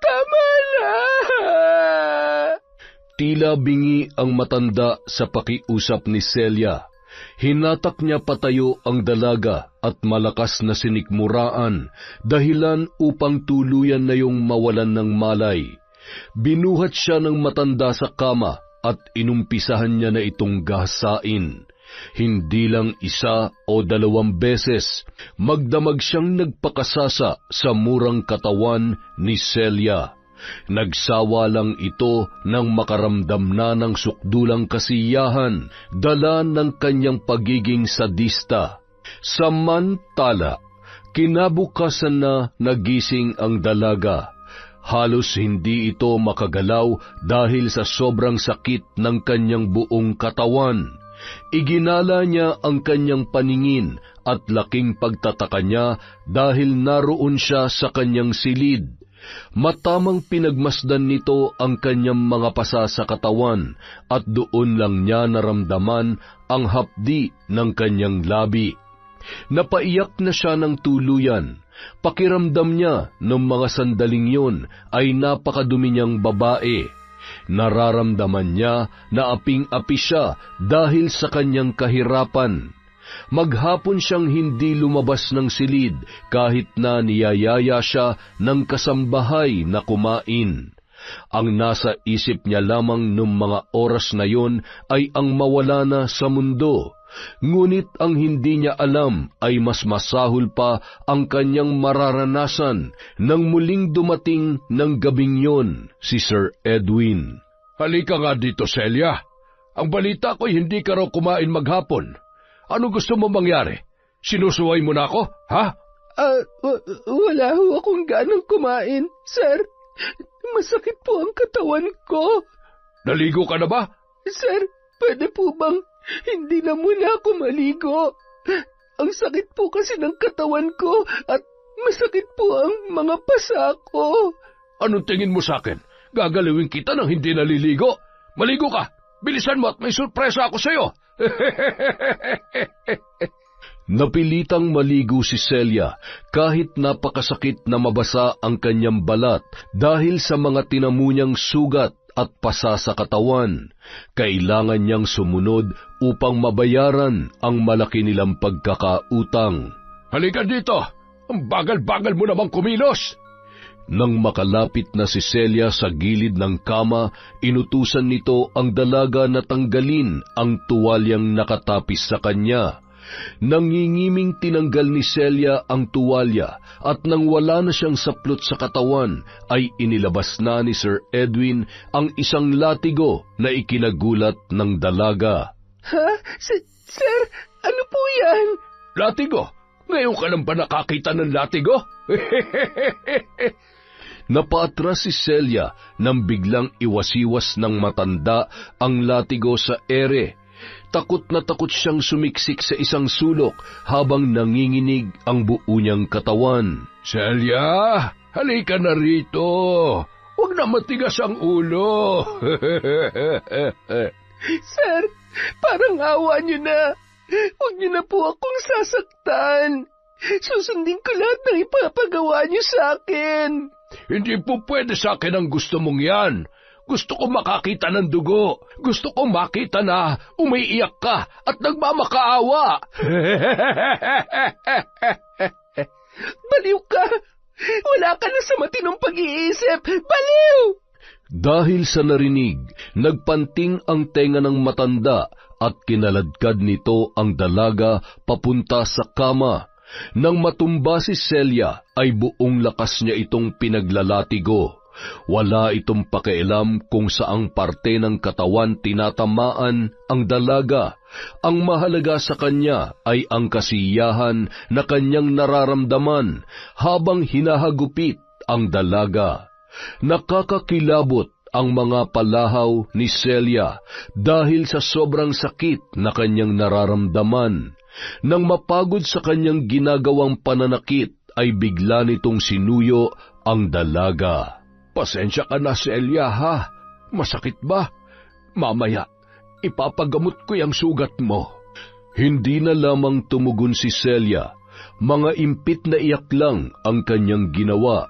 Tama na! Tila bingi ang matanda sa pakiusap ni Celia. Hinatak niya patayo ang dalaga at malakas na sinikmuraan, dahilan upang tuluyan na yung mawalan ng malay. Binuhat siya ng matanda sa kama at inumpisahan niya na itong gahasain. Hindi lang isa o 2 beses, magdamag siyang nagpakasasa sa murang katawan ni Celia. Nagsawa lang ito nang makaramdam na ng sukdulang kasiyahan, dala ng kanyang pagiging sadista. Samantala, kinabukasan na nagising ang dalaga. Halos hindi ito makagalaw dahil sa sobrang sakit ng kanyang buong katawan. Iginala niya ang kanyang paningin at laking pagtataka niya dahil naroon siya sa kanyang silid. Matamang pinagmasdan nito ang kanyang mga pasa sa katawan at doon lang niya naramdaman ang hapdi ng kanyang labi. Napaiyak na siya ng tuluyan. Pakiramdam niya ng mga sandaling yun ay napakadumi niyang babae. Nararamdaman niya na aping-api siya dahil sa kanyang kahirapan. Maghapon siyang hindi lumabas ng silid kahit na niyayaya siya ng kasambahay na kumain. Ang nasa isip niya lamang nung mga oras na yon ay ang mawala na sa mundo. Ngunit ang hindi niya alam ay mas masahol pa ang kanyang mararanasan nang muling dumating ng gabing yon si Sir Edwin. Halika nga dito, Celia. Ang balita ko'y hindi ka raw kumain maghapon. Ano gusto mo mangyari? Sinusuway mo na ako, ha? Wala ho akong ganang kumain, sir. Masakit po ang katawan ko. Naligo ka na ba? Sir, pwede po bang hindi na muna ako maligo? Ang sakit po kasi ng katawan ko at masakit po ang mga pasa ko. Anong tingin mo sa akin? Gagalawin kita nang hindi naliligo? Maligo ka! Bilisan mo at may surpresa ako sa'yo! Napilitang maligo si Celia kahit napakasakit na mabasa ang kanyang balat dahil sa mga tinamu niyang sugat at pasa sa katawan. Kailangan niyang sumunod upang mabayaran ang malaki nilang pagkakautang. Halika dito! Ang bagal-bagal mo namang kumilos! Nang makalapit na si Celia sa gilid ng kama, inutusan nito ang dalaga na tanggalin ang tuwalyang nakatapis sa kanya. Nangingiming tinanggal ni Celia ang tuwalya at nang wala na siyang saplot sa katawan, ay inilabas na ni Sir Edwin ang isang latigo na ikinagulat ng dalaga. Ha? Sir, ano po yan? Latigo? Ngayon ka lang ba nakakita ng latigo? Napaatras si Celia nang biglang iwasiwas ng matanda ang latigo sa ere. Takot na takot siyang sumiksik sa isang sulok habang nanginginig ang buo niyang katawan. Celia, halika na rito. Huwag na matigas ang ulo. Sir, parang awa niyo na. Huwag niyo na po akong sasaktan. Susundin ko lahat ng ipapagawa niyo sa akin. Hindi po pwede sa akin ang gusto mong yan. Gusto ko makakita ng dugo. Gusto ko makita na umiiyak ka at nagmamakaawa. Baliw ka! Wala ka na sa matinong pag-iisip! Baliw! Dahil sa narinig, nagpanting ang tenga ng matanda at kinaladkad nito ang dalaga papunta sa kama. Nang matumba si Celia, ay buong lakas niya itong pinaglalatigo. Wala itong pakialam kung saang parte ng katawan tinatamaan ang dalaga. Ang mahalaga sa kanya ay ang kasiyahan na kanyang nararamdaman habang hinahagupit ang dalaga. Nakakakilabot ang mga palahaw ni Celia dahil sa sobrang sakit na kanyang nararamdaman. Nang mapagod sa kanyang ginagawang pananakit, ay bigla nitong sinuyo ang dalaga. Pasensya ka na, Celia, ha? Masakit ba? Mamaya, ipapagamot ko yung sugat mo. Hindi na lamang tumugon si Celia. Mga impit na iyak lang ang kanyang ginawa.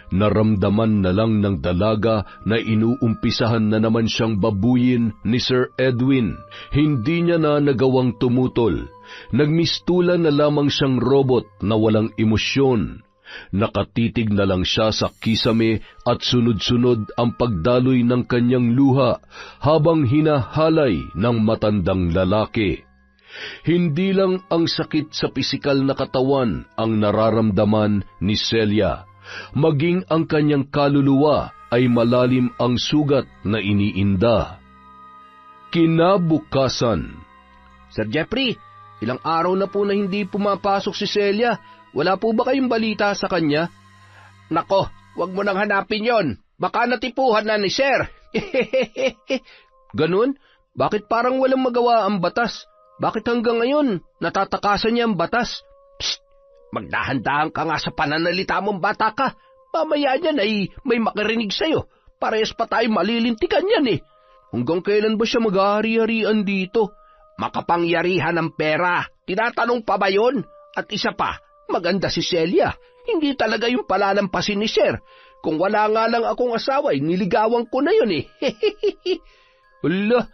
Naramdaman na lang ng dalaga na inuumpisahan na naman siyang babuyin ni Sir Edwin. Hindi niya na nagawang tumutol. Nagmistulan na lamang siyang robot na walang emosyon. Nakatitig na lang siya sa kisame at sunod-sunod ang pagdaloy ng kanyang luha habang hinahalay ng matandang lalaki. Hindi lang ang sakit sa pisikal na katawan ang nararamdaman ni Celia. Maging ang kanyang kaluluwa ay malalim ang sugat na iniinda. Kinabukasan. Sir Jeffrey, ilang araw na po na hindi pumapasok si Celia. Wala po ba kayong balita sa kanya? Nako, wag mo nang hanapin yon. Baka natipuhan na ni Sir. Ganun? Bakit parang walang magawa ang batas? Bakit hanggang ngayon natatakasan niya ang batas? Psst! Magdahan-dahan ka nga sa pananalita mong bata ka. Mamaya niyan ay may makarinig sa'yo. Parehas pa tayo malilintikan yan eh. Hanggang kailan ba siya mag-ahari-harian dito? Makapangyarihan ng pera. Tinatanong pa ba yun? At isa pa, maganda si Celia. Hindi talaga yung palalampasin ni Sir. Kung wala nga lang akong asawa, niligawan ko na yun eh. Wala,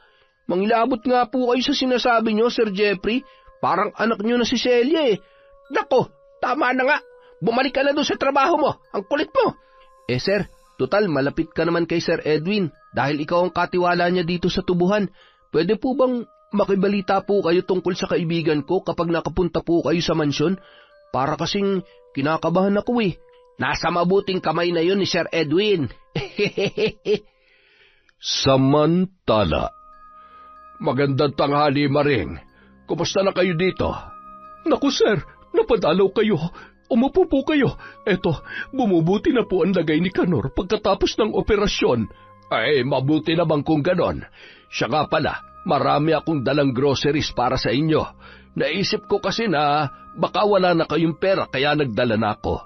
manglabot nga po kayo sa sinasabi nyo, Sir Jeffrey. Parang anak nyo na si Celia eh. Nako, tama na nga. Bumalik ka na doon sa trabaho mo. Ang kulit mo. Sir, total malapit ka naman kay Sir Edwin dahil ikaw ang katiwala niya dito sa tubuhan. Pwede po bang makibalita po kayo tungkol sa kaibigan ko kapag nakapunta po kayo sa mansyon? Para kasing kinakabahan ako eh. Nasa mabuting kamay na yun ni Sir Edwin. Samantala. Magandang tanghali, Maring. Kumusta na kayo dito? Naku, Sir, napadalaw kayo. Umupo po kayo. Eto, bumubuti na po ang lagay ni Kanor pagkatapos ng operasyon. Ay, mabuti naman kung ganon. Siya nga pala, marami akong dalang groceries para sa inyo. Naisip ko kasi na baka wala na kayong pera kaya nagdala na ako.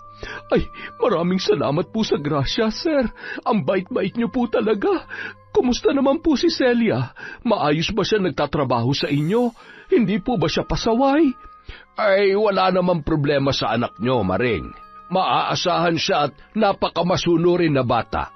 Ay, maraming salamat po sa grasya, Sir. Ang bait-bait niyo po talaga. Kumusta naman po si Celia? Maayos ba siya nagtatrabaho sa inyo? Hindi po ba siya pasaway? Ay, wala namang problema sa anak nyo, Maring. Maaasahan siya at napakamasunurin na bata.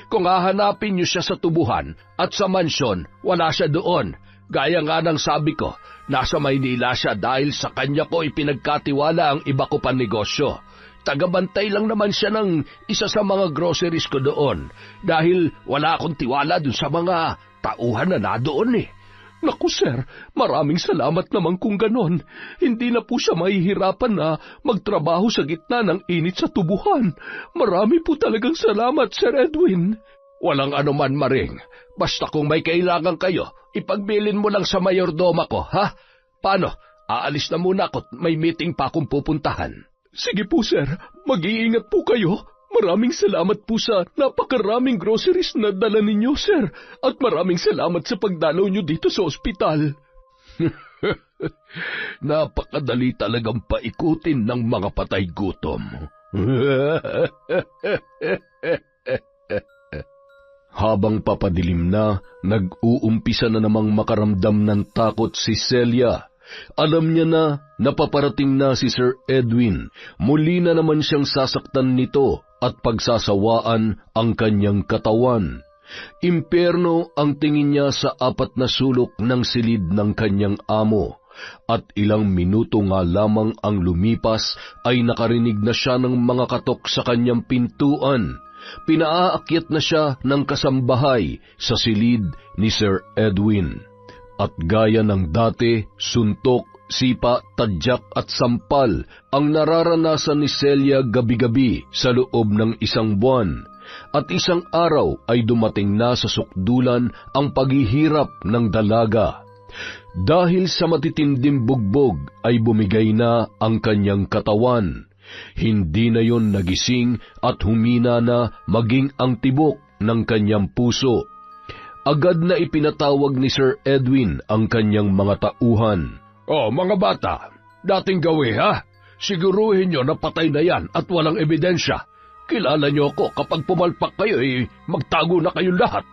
Kung hahanapin niyo siya sa tubuhan at sa mansyon, wala siya doon. Gaya nga ng sabi ko, nasa Maynila siya dahil sa kanya ko ipinagkatiwala ang iba ko pang negosyo. Tagabantay lang naman siya ng isa sa mga groceries ko doon dahil wala akong tiwala dun sa mga tauhan na nadoon eh. Naku, Sir, maraming salamat naman kung ganon. Hindi na po siya mahihirapan na magtrabaho sa gitna ng init sa tubuhan. Marami po talagang salamat, Sir Edwin. Walang anuman, Maring. Basta kung may kailangan kayo, ipagbilin mo lang sa mayordoma ko, ha? Paano? Aalis na muna ako, may meeting pa akong pupuntahan. Sige po, Sir. Mag-iingat po kayo. Maraming salamat po sa napakaraming groceries na dala ninyo, Sir. At maraming salamat sa pagdalaw nyo dito sa ospital. Napakadali talagang paikutin ng mga patay gutom. Habang papadilim na, nag-uumpisa na namang makaramdam ng takot si Celia. Alam niya na napaparating na si Sir Edwin. Muli na naman siyang sasaktan nito at pagsasawaan ang kanyang katawan. Impyerno ang tingin niya sa 4 na sulok ng silid ng kanyang amo. At ilang minuto nga lamang ang lumipas ay nakarinig na siya ng mga katok sa kanyang pintuan. Pinaaakyat na siya ng kasambahay sa silid ni Sir Edwin. At gaya ng dati, suntok, sipa, tadyak at sampal ang nararanasan ni Celia gabi-gabi sa loob ng 1 buwan. At isang araw ay dumating na sa sukdulan ang paghihirap ng dalaga. Dahil sa matitinding bugbog ay bumigay na ang kanyang katawan. Hindi na yon nagising at humina na maging ang tibok ng kanyang puso. Agad na ipinatawag ni Sir Edwin ang kanyang mga tauhan. Mga bata, dating gawi ha? Siguruhin nyo na patay na yan at walang ebidensya. Kilala nyo ako, kapag pumalpak kayo, magtago na kayong lahat.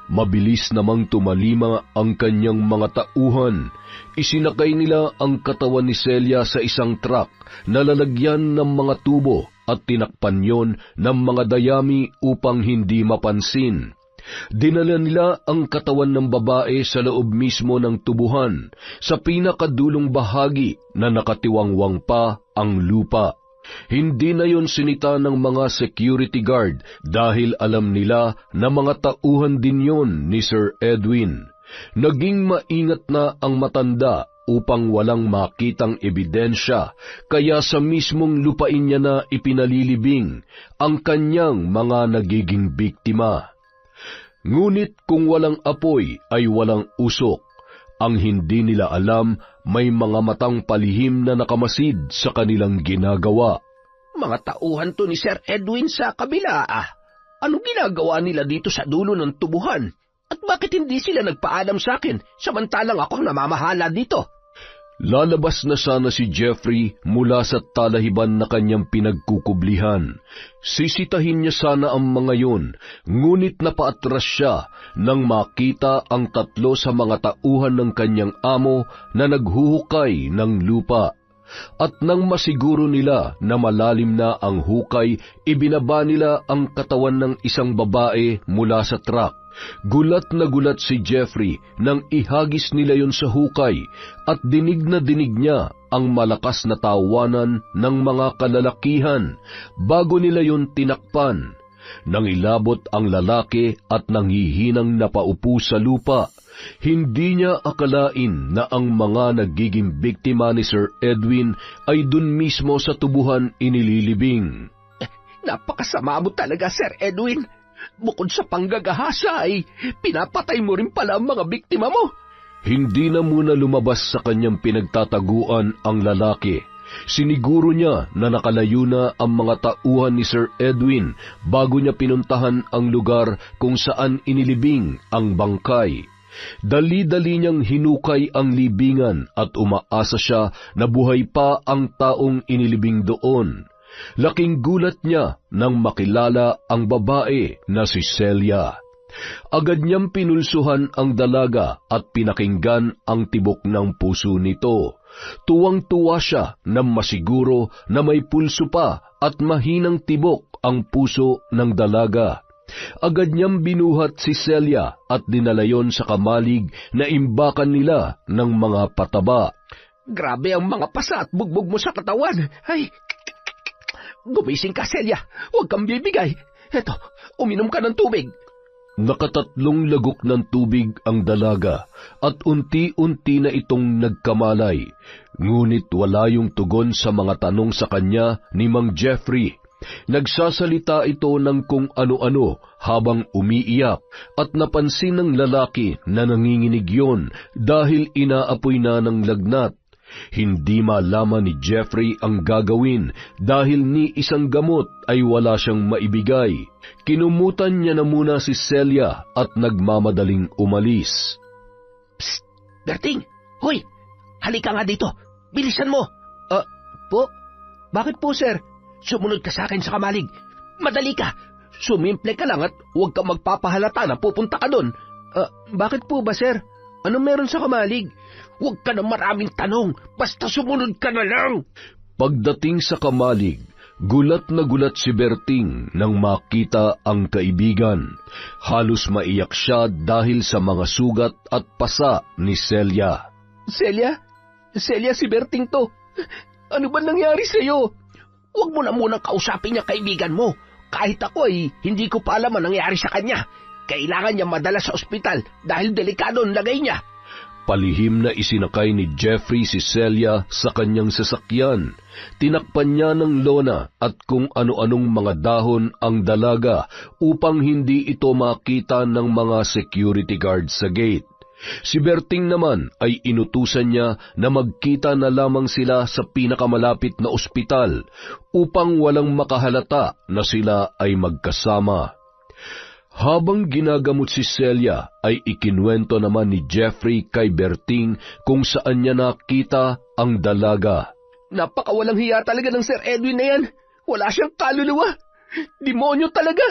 Mabilis namang tumalima ang kanyang mga tauhan. Isinakay nila ang katawan ni Celia sa isang truck na lalagyan ng mga tubo at tinakpan yon ng mga dayami upang hindi mapansin. Dinala nila ang katawan ng babae sa loob mismo ng tubuhan, sa pinakadulong bahagi na nakatiwangwang pa ang lupa. Hindi na yon sinita ng mga security guard dahil alam nila na mga tauhan din yon ni Sir Edwin. Naging maingat na ang matanda upang walang makitang ebidensya, kaya sa mismong lupain niya na ipinalilibing ang kanyang mga nagiging biktima. Ngunit kung walang apoy ay walang usok. Ang hindi nila alam, may mga matang palihim na nakamasid sa kanilang ginagawa. Mga tauhan to ni Sir Edwin sa kabila Anong ginagawa nila dito sa dulo ng tubuhan? At bakit hindi sila nagpaalam sa akin, samantalang ako ang namamahala dito? Lalabas na sana si Jeffrey mula sa talahiban na kanyang pinagkukublihan. Sisitahin niya sana ang mga yun, ngunit napaatras siya nang makita ang 3 sa mga tauhan ng kanyang amo na naghuhukay ng lupa. At nang masiguro nila na malalim na ang hukay, ibinaba nila ang katawan ng isang babae mula sa truck. Gulat na gulat si Jeffrey nang ihagis nila yon sa hukay at dinig na dinig niya ang malakas na tawanan ng mga kalalakihan bago nila yon tinakpan. Nang ilabot ang lalaki at nanghihinang napaupo sa lupa, hindi niya akalain na ang mga nagiging biktima ni Sir Edwin ay dun mismo sa tubuhan inililibing. Napakasama mo talaga, Sir Edwin. Bukod sa panggagahasa ay pinapatay mo rin pala ang mga biktima mo. Hindi na muna lumabas sa kanyang pinagtataguan ang lalaki. Siniguro niya na nakalayo na ang mga tauhan ni Sir Edwin bago niya pinuntahan ang lugar kung saan inilibing ang bangkay. Dali-dali niyang hinukay ang libingan at umaasa siya na buhay pa ang taong inilibing doon. Laking gulat niya nang makilala ang babae na si Celia. Agad niyang pinulsuhan ang dalaga at pinakinggan ang tibok ng puso nito. Tuwang-tuwa siya nang masiguro na may pulso pa at mahinang tibok ang puso ng dalaga. Agad niyang binuhat si Celia at dinala yon sa kamalig na imbakan nila ng mga pataba. Grabe ang mga pasa at bugbog mo sa katawan. Ay, gumising ka, Celia. Huwag kang bibigay. Eto, uminom ka ng tubig. Nakatatlong lagok ng tubig ang dalaga at unti-unti na itong nagkamalay. Ngunit wala yung tugon sa mga tanong sa kanya ni Mang Jeffrey. Nagsasalita ito ng kung ano-ano habang umiiyak at napansin ng lalaki na nanginginig yon dahil inaapoy na ng lagnat. Hindi malaman ni Jeffrey ang gagawin dahil ni isang gamot ay wala siyang maibigay. Kinumutan niya na muna si Celia at nagmamadaling umalis. Psst! Berting! Hoy! Halika nga dito! Bilisan mo! Po? Bakit po, sir? Sumunod ka sa akin sa kamalig. Madali ka! Sumimple ka lang at huwag kang magpapahalata na pupunta ka doon. Bakit po ba, sir? Ano meron sa kamalig? Huwag ka na maraming tanong, basta sumunod ka na lang. Pagdating sa kamalig, gulat na gulat si Berting nang makita ang kaibigan. Halos maiyak siya dahil sa mga sugat at pasa ni Celia. Celia? Celia, si Berting to. Ano ba nangyari sa'yo? Huwag mo na munang kausapin niya kaibigan mo. Kahit ako ay hindi ko pa alam ang nangyari sa kanya. Kailangan niya madala sa ospital dahil delikado ang lagay niya. Palihim na isinakay ni Jeffrey si Celia sa kanyang sasakyan. Tinakpan niya ng lona at kung ano-anong mga dahon ang dalaga upang hindi ito makita ng mga security guard sa gate. Si Berting naman ay inutusan niya na magkita na lamang sila sa pinakamalapit na ospital upang walang makahalata na sila ay magkasama. Habang ginagamot si Celia, ay ikinuwento naman ni Jeffrey kay Berting kung saan niya nakita ang dalaga. Napakawalang hiya talaga ng Sir Edwin na yan. Wala siyang kaluluwa. Demonyo talaga.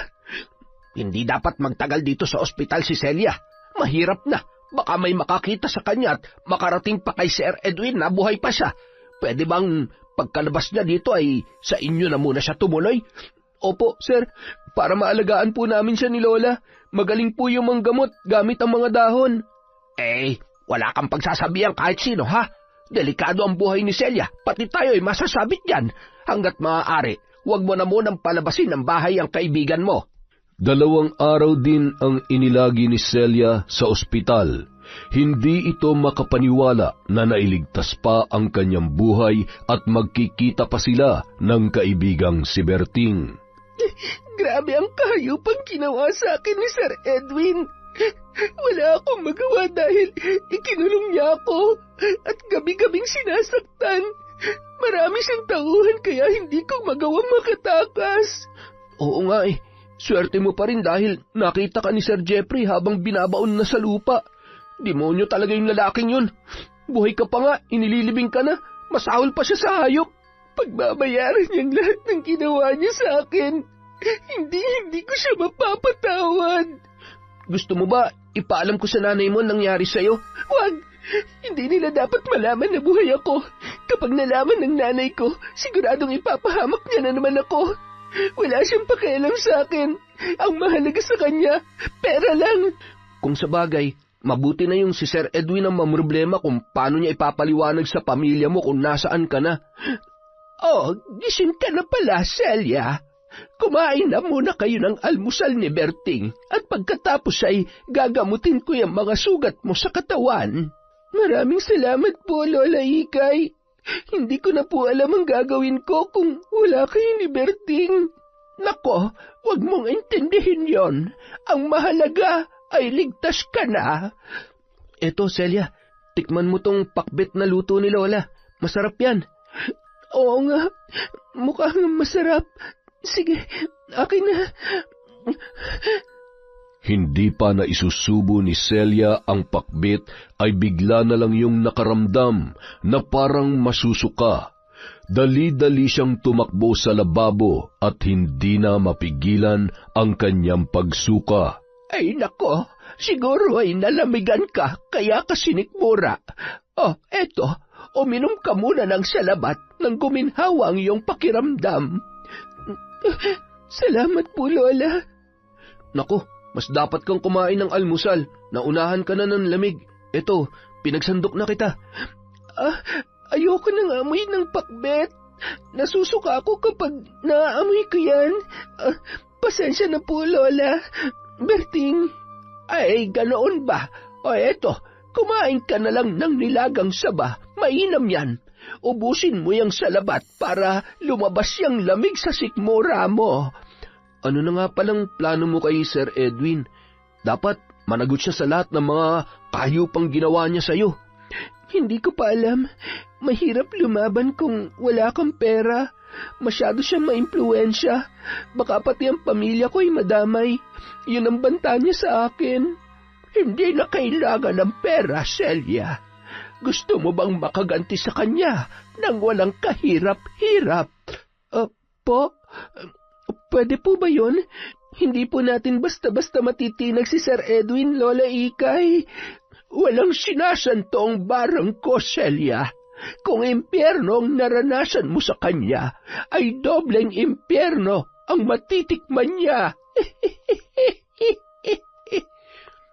Hindi dapat magtagal dito sa ospital si Celia. Mahirap na. Baka may makakita sa kanya at makarating pa kay Sir Edwin na buhay pa siya. Pwede bang pagkalabas niya dito ay sa inyo na muna siya tumuloy? Opo, sir. Para maalagaan po namin siya ni Lola. Magaling po yung manggamot gamit ang mga dahon. Wala kang pagsasabihan kahit sino, ha? Delikado ang buhay ni Celia. Pati tayo ay masasabit yan. Hanggat maaari, huwag mo na munang palabasin ng bahay ang kaibigan mo. 2 araw din ang inilagi ni Celia sa ospital. Hindi ito makapaniwala na nailigtas pa ang kanyang buhay at magkikita pa sila ng kaibigang si Berting. Grabe ang kahayupang ginawa sa akin ni Sir Edwin. Wala akong magawa dahil ikinulong niya ako at gabi-gabing sinasaktan. Marami siyang tauhan kaya hindi ko magawang makatakas. Oo nga swerte mo pa rin dahil nakita ka ni Sir Jeffrey habang binabaon na sa lupa. Demonyo talaga yung lalaking yun. Buhay ka pa nga, inililibing ka na, masahol pa siya sa hayop. Pagbabayaran niyang lahat ng ginawa niya sa akin. Hindi ko siya mapapatawad. Gusto mo ba ipaalam ko sa nanay mo nangyari sa'yo? Wag! Hindi nila dapat malaman na buhay ako. Kapag nalaman ng nanay ko, siguradong ipapahamak niya na naman ako. Wala siyang pakialam sa akin. Ang mahalaga sa kanya, pera lang. Kung sa bagay, mabuti na yung si Sir Edwin ang mamroblema kung paano niya ipapaliwanag sa pamilya mo kung nasaan ka na. Oh, gising ka na pala, Celia. Kumain na muna kayo ng almusal ni Berting at pagkatapos ay gagamutin ko yung mga sugat mo sa katawan. Maraming salamat po, Lola Ikay. Hindi ko na po alam ang gagawin ko kung wala kayo ni Berting. Nako, wag mong intindihin yon. Ang mahalaga ay ligtas ka na. Eto, Celia, tikman mo tong pakbet na luto ni Lola. Masarap yan. Oo nga, mukhang masarap. Sige, akin na. Hindi pa na isusubo ni Celia ang pakbit ay bigla na lang yung nakaramdam na parang masusuka. Dali-dali siyang tumakbo sa lababo at hindi na mapigilan ang kanyang pagsuka. Ay nako, siguro ay nalamigan ka kaya ka sinikmura. Oh, eto, uminom ka muna ng salabat nang guminhawa ang iyong pakiramdam. Salamat po, Lola. Naku, mas dapat kang kumain ng almusal. Naunahan ka na ng lamig. Eto, pinagsandok na kita. Ayoko nang amoy ng pakbet. Nasusuka ako kapag naaamoy ko yan. Pasensya na po, Lola. Berting. Ay, ganoon ba? O eto, kumain ka na lang ng nilagang saba. Mainam yan. Ubusin mo yung salabat para lumabas yung lamig sa sikmura mo. Ano na nga palang plano mo kay Sir Edwin? Dapat managot siya sa lahat ng mga kahayupang ginawa niya sa'yo. Hindi ko pa alam. Mahirap lumaban kung wala kang pera. Masyado siyang maimpluwensya. Baka pati ang pamilya ko ay madamay. Yun ang banta niya sa akin. Hindi na kailangan ng pera, Celia. Gusto mo bang makaganti sa kanya nang walang kahirap-hirap? Po? Pwede po ba yun? Hindi po natin basta-basta matitinag si Sir Edwin, Lola Ikay. Walang sinasanto ang barang ko, Celia. Kung impyerno ang naranasan mo sa kanya, ay dobleng impyerno ang matitikman niya.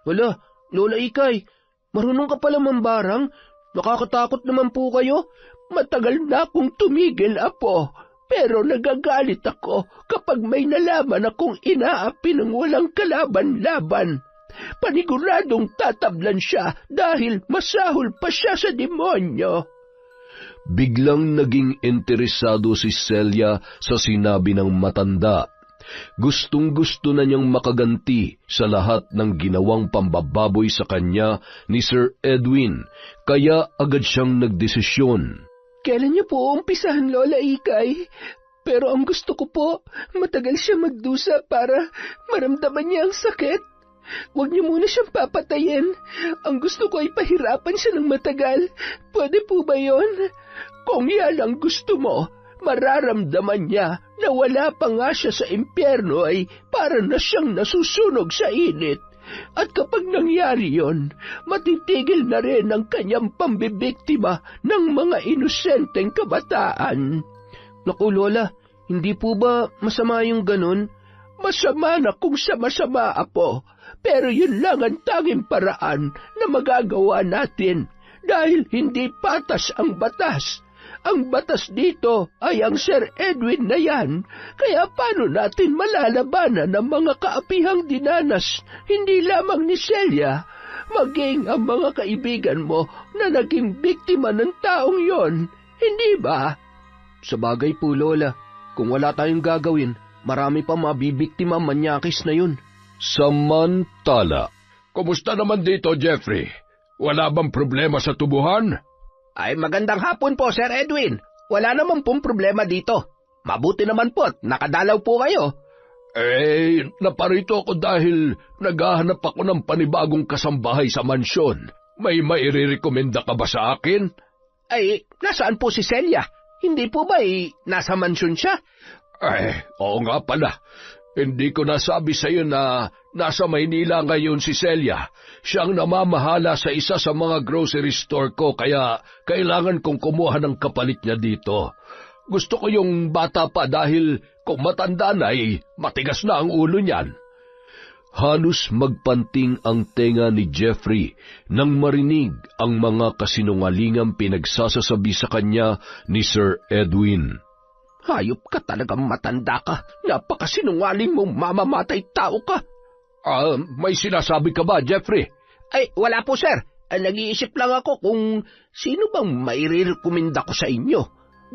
Wala, Lola Ikay, marunong ka pala mambarang. Nakakatakot naman po kayo. Matagal na akong tumigil, Apo, pero nagagalit ako kapag may nalaman akong inaapi ng walang kalaban-laban. Paniguradong tatablan siya dahil masahol pa siya sa demonyo. Biglang naging interesado si Celia sa sinabi ng matanda. Gustong-gusto na niyang makaganti sa lahat ng ginawang pambababoy sa kanya ni Sir Edwin, kaya agad siyang nagdesisyon. Kailan niyo po umpisahan, Lola Ikay? Pero ang gusto ko po, matagal siya magdusa para maramdaman niya ang sakit. Huwag niyo muna siyang papatayin. Ang gusto ko ay pahirapan siya ng matagal. Pwede po ba yon? Kung yan ang gusto mo, mararamdaman niya na wala pa nga siya sa impyerno ay para na siyang nasusunog sa init. At kapag nangyari yon, matitigil na rin ang kanyang pambibiktima ng mga inosenteng kabataan. Naku, Lola, hindi po ba masama yung ganun? Masama na kung sama-sama, Apo. Pero yun lang ang tanging paraan na magagawa natin dahil hindi patas ang batas. Ang batas dito ay ang Sir Edwin na yan, kaya paano natin malalabanan ang mga kaapihang dinanas, hindi lamang ni Celia, maging ang mga kaibigan mo na naging biktima ng taong yon, hindi ba? Sabagay po, Lola, kung wala tayong gagawin, marami pa mabibiktima manyakis na yun. Samantala, kumusta naman dito, Jeffrey? Wala bang problema sa tubuhan? Ay, magandang hapon po, Sir Edwin. Wala naman pong problema dito. Mabuti naman po, nakadalaw po kayo. Naparito ako dahil naghahanap ako ng panibagong kasambahay sa mansyon. May mairirekomenda ka ba sa akin? Ay, nasaan po si Celia? Hindi po ba nasa mansyon siya? Oo nga pala. Hindi ko nasabi sa iyo na nasa Maynila ngayon si Celia. Siyang namamahala sa isa sa mga grocery store ko kaya kailangan kong kumuha ng kapalit niya dito. Gusto ko yung bata pa dahil kung matanda na matigas na ang ulo niyan. Halos magpanting ang tenga ni Jeffrey nang marinig ang mga kasinungalingang pinagsasasabi sa kanya ni Sir Edwin. Hayop ka talagang matanda ka. Napakasinungaling mong mamamatay tao ka. May sinasabi ka ba, Jeffrey? Ay, wala po, sir. Nag-iisip lang ako kung sino bang mairekomenda ko sa inyo.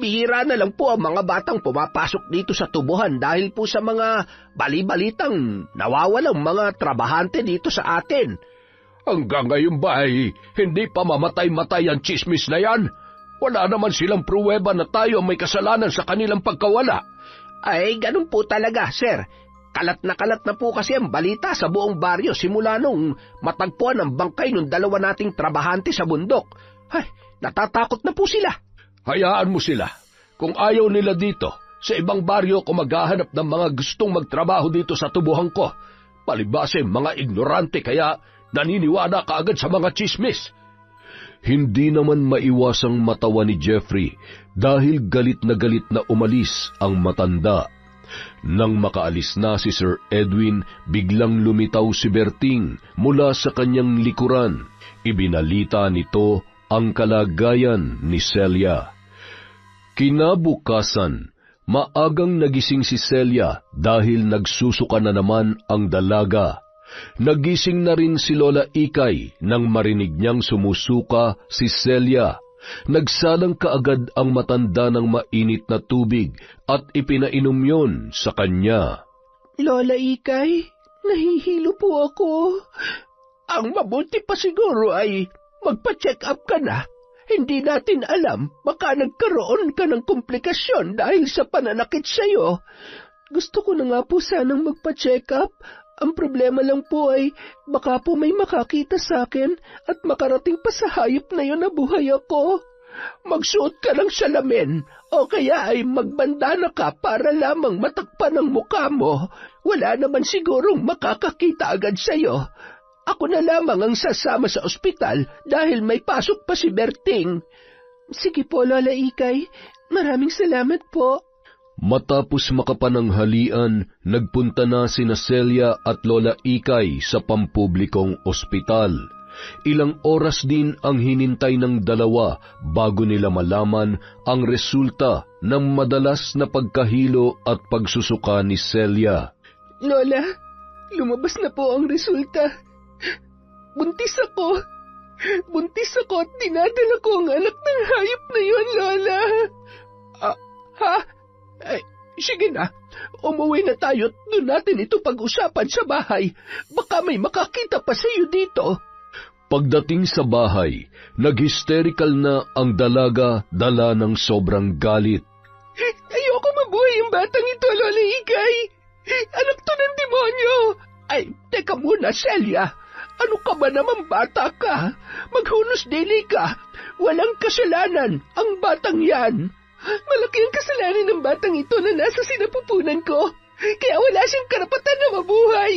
Bihira na lang po ang mga batang pumapasok dito sa tubuhan dahil po sa mga bali-balitang nawawalang mga trabahante dito sa atin. Hanggang ngayon ba hindi pa mamatay-matay ang chismis na yan? Wala naman silang pruweba na tayo may kasalanan sa kanilang pagkawala. Ay, ganun po talaga, sir. Kalat na po kasi ang balita sa buong baryo simula nung matagpuan ang bangkay ng dalawa nating trabahante sa bundok. Ay, natatakot na po sila. Hayaan mo sila. Kung ayaw nila dito, sa ibang baryo ko maghahanap ng mga gustong magtrabaho dito sa tubuhan ko. Palibase mga ignorante kaya naniniwala ka agad sa mga chismis. Hindi naman maiwasang matawa ni Jeffrey dahil galit na umalis ang matanda. Nang makaalis na si Sir Edwin, biglang lumitaw si Berting mula sa kanyang likuran. Ibinalita nito ang kalagayan ni Celia. Kinabukasan, maagang nagising si Celia dahil nagsusuka na naman ang dalaga. Nagising na rin si Lola Ikay nang marinig niyang sumusuka si Celia. Nagsalang kaagad ang matanda ng mainit na tubig at ipinainom yon sa kanya. Lola Ikay, nahihilo po ako. Ang mabuti pa siguro ay magpa-check up ka na. Hindi natin alam, baka nagkaroon ka ng komplikasyon dahil sa pananakit sa'yo. Gusto ko na nga po sanang magpa-check up. Ang problema lang po ay baka po may makakita sa akin at makarating pa sa hayop na yun na buhay ako. Magsuot ka ng salamin o kaya ay magbandana ka para lamang matakpan ang mukha mo. Wala naman sigurong makakakita agad sa'yo. Ako na lamang ang sasama sa ospital dahil may pasok pa si Berting. Sige po, Lola Ikay. Maraming salamat po. Matapos makapananghalian, nagpunta na sina Celia at Lola Ikay sa pampublikong ospital. Ilang oras din ang hinintay ng dalawa bago nila malaman ang resulta ng madalas na pagkahilo at pagsusuka ni Celia. Lola, lumabas na po ang resulta. Buntis ako. Buntis ako at dinadala ko ang anak ng hayop na yun, Lola. Ha? Sige na. Umuwi na tayo at doon natin ito pag-usapan sa bahay. Baka may makakita pa sa iyo dito. Pagdating sa bahay, nag-hysterical na ang dalaga dala ng sobrang galit. Ayoko mabuhay ang batang ito, Lola Ikay. Anak to ng demonyo. Ay, teka muna, Celia. Ano ka ba naman bata ka? Maghunos dili ka. Walang kasalanan ang batang yan. Malaki ang kasalanan ng batang ito na nasa sinapupunan ko. Kaya wala siyang karapatan na mabuhay.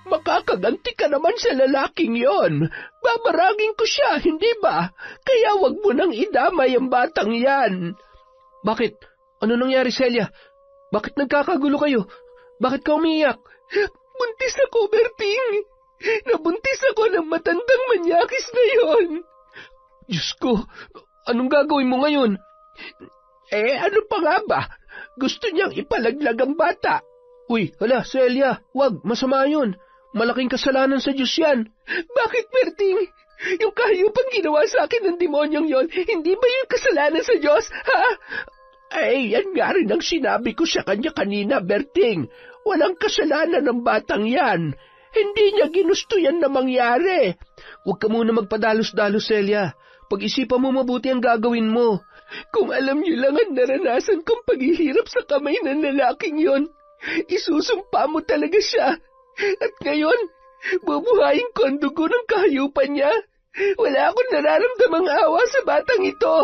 Makakaganti ka naman sa lalaking yon. Babaragin ko siya, hindi ba? Kaya wag mo nang idamay ang batang yan. Bakit? Ano nangyari, Celia? Bakit nagkakagulo kayo? Bakit ka umiiyak? Buntis ako, Berting. Nabuntis ako ng matandang manyakis na yon. Diyos ko, anong gagawin mo ngayon? Ano pa nga ba? Gusto niyang ipalaglag ang bata. Uy, hala, Celia, wag, masama yun. Malaking kasalanan sa Diyos yan. Bakit, Berting? Yung kahayupang ginawa sa akin ng demonyong yon, hindi ba yung kasalanan sa Diyos, ha? Yan nga rin ang sinabi ko sa kanya kanina, Berting. Walang kasalanan ng batang yan. Hindi niya ginusto yan na mangyari. Huwag ka muna magpadalos-dalos, Celia. Pag-isipan mo mabuti ang gagawin mo. Kung alam niyo lang ang naranasan kong paghihirap sa kamay ng lalaking yon, isusumpa mo talaga siya. At ngayon, bubuhayin ko ang dugo ng kahayupan niya. Wala akong nararamdamang awa sa batang ito.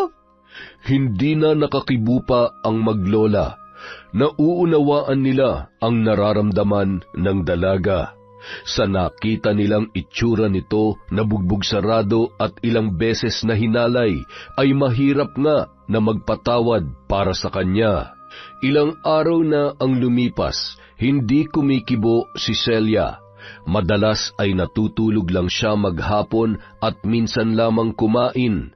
Hindi na nakakibupa ang maglola. Nauunawaan nila ang nararamdaman ng dalaga. Sa nakita nilang itsura nito na bugbog sarado at ilang beses na hinalay, ay mahirap nga na magpatawad para sa kanya. Ilang araw na ang lumipas, hindi kumikibo si Celia. Madalas ay natutulog lang siya maghapon at minsan lamang kumain.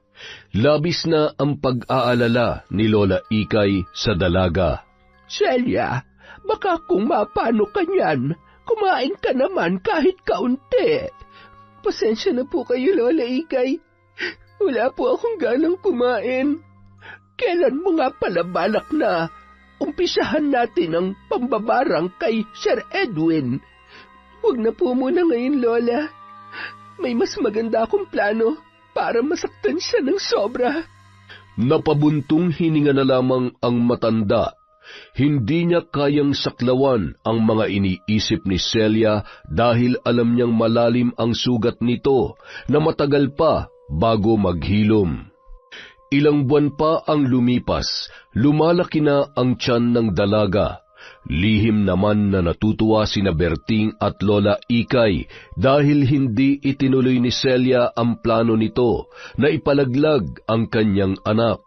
Labis na ang pag-aalala ni Lola Ikay sa dalaga. Celia, baka kung mapano ka niyan, kumain ka naman kahit kaunti. Pasensya na po kayo, Lola Ikay. Wala po akong ganang kumain. Kailan mo nga pala balak na umpisahan natin ang pambabarang kay Sir Edwin? Huwag na po muna ngayon, Lola. May mas maganda akong plano para masaktan siya ng sobra. Napabuntong hininga na lamang ang matanda. Hindi niya kayang saklawan ang mga iniisip ni Celia dahil alam niyang malalim ang sugat nito na matagal pa bago maghilom. Ilang buwan pa ang lumipas, lumalaki na ang tiyan ng dalaga. Lihim naman na natutuwa sina Berting at Lola Ikay dahil hindi itinuloy ni Celia ang plano nito na ipalaglag ang kanyang anak.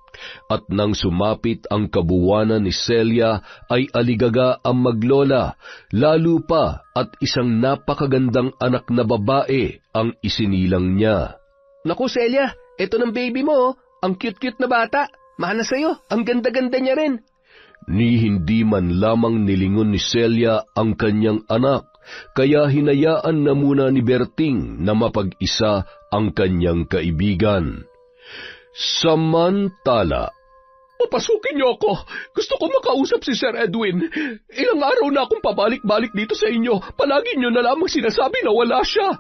At nang sumapit ang kabuwanan ni Celia ay aligaga ang maglola, lalo pa at isang napakagandang anak na babae ang isinilang niya. Naku, Celia, eto ng baby mo, ang cute-cute na bata. Mana sa'yo, ang ganda-ganda niya rin. Ni hindi man lamang nilingon ni Celia ang kanyang anak, kaya hinayaan na muna ni Berting na mapag-isa ang kanyang kaibigan. Samantala, Papasukin niyo ako. Gusto ko makausap si Sir Edwin. Ilang araw na akong pabalik-balik dito sa inyo. Palagi niyo na lamang sinasabi na wala siya.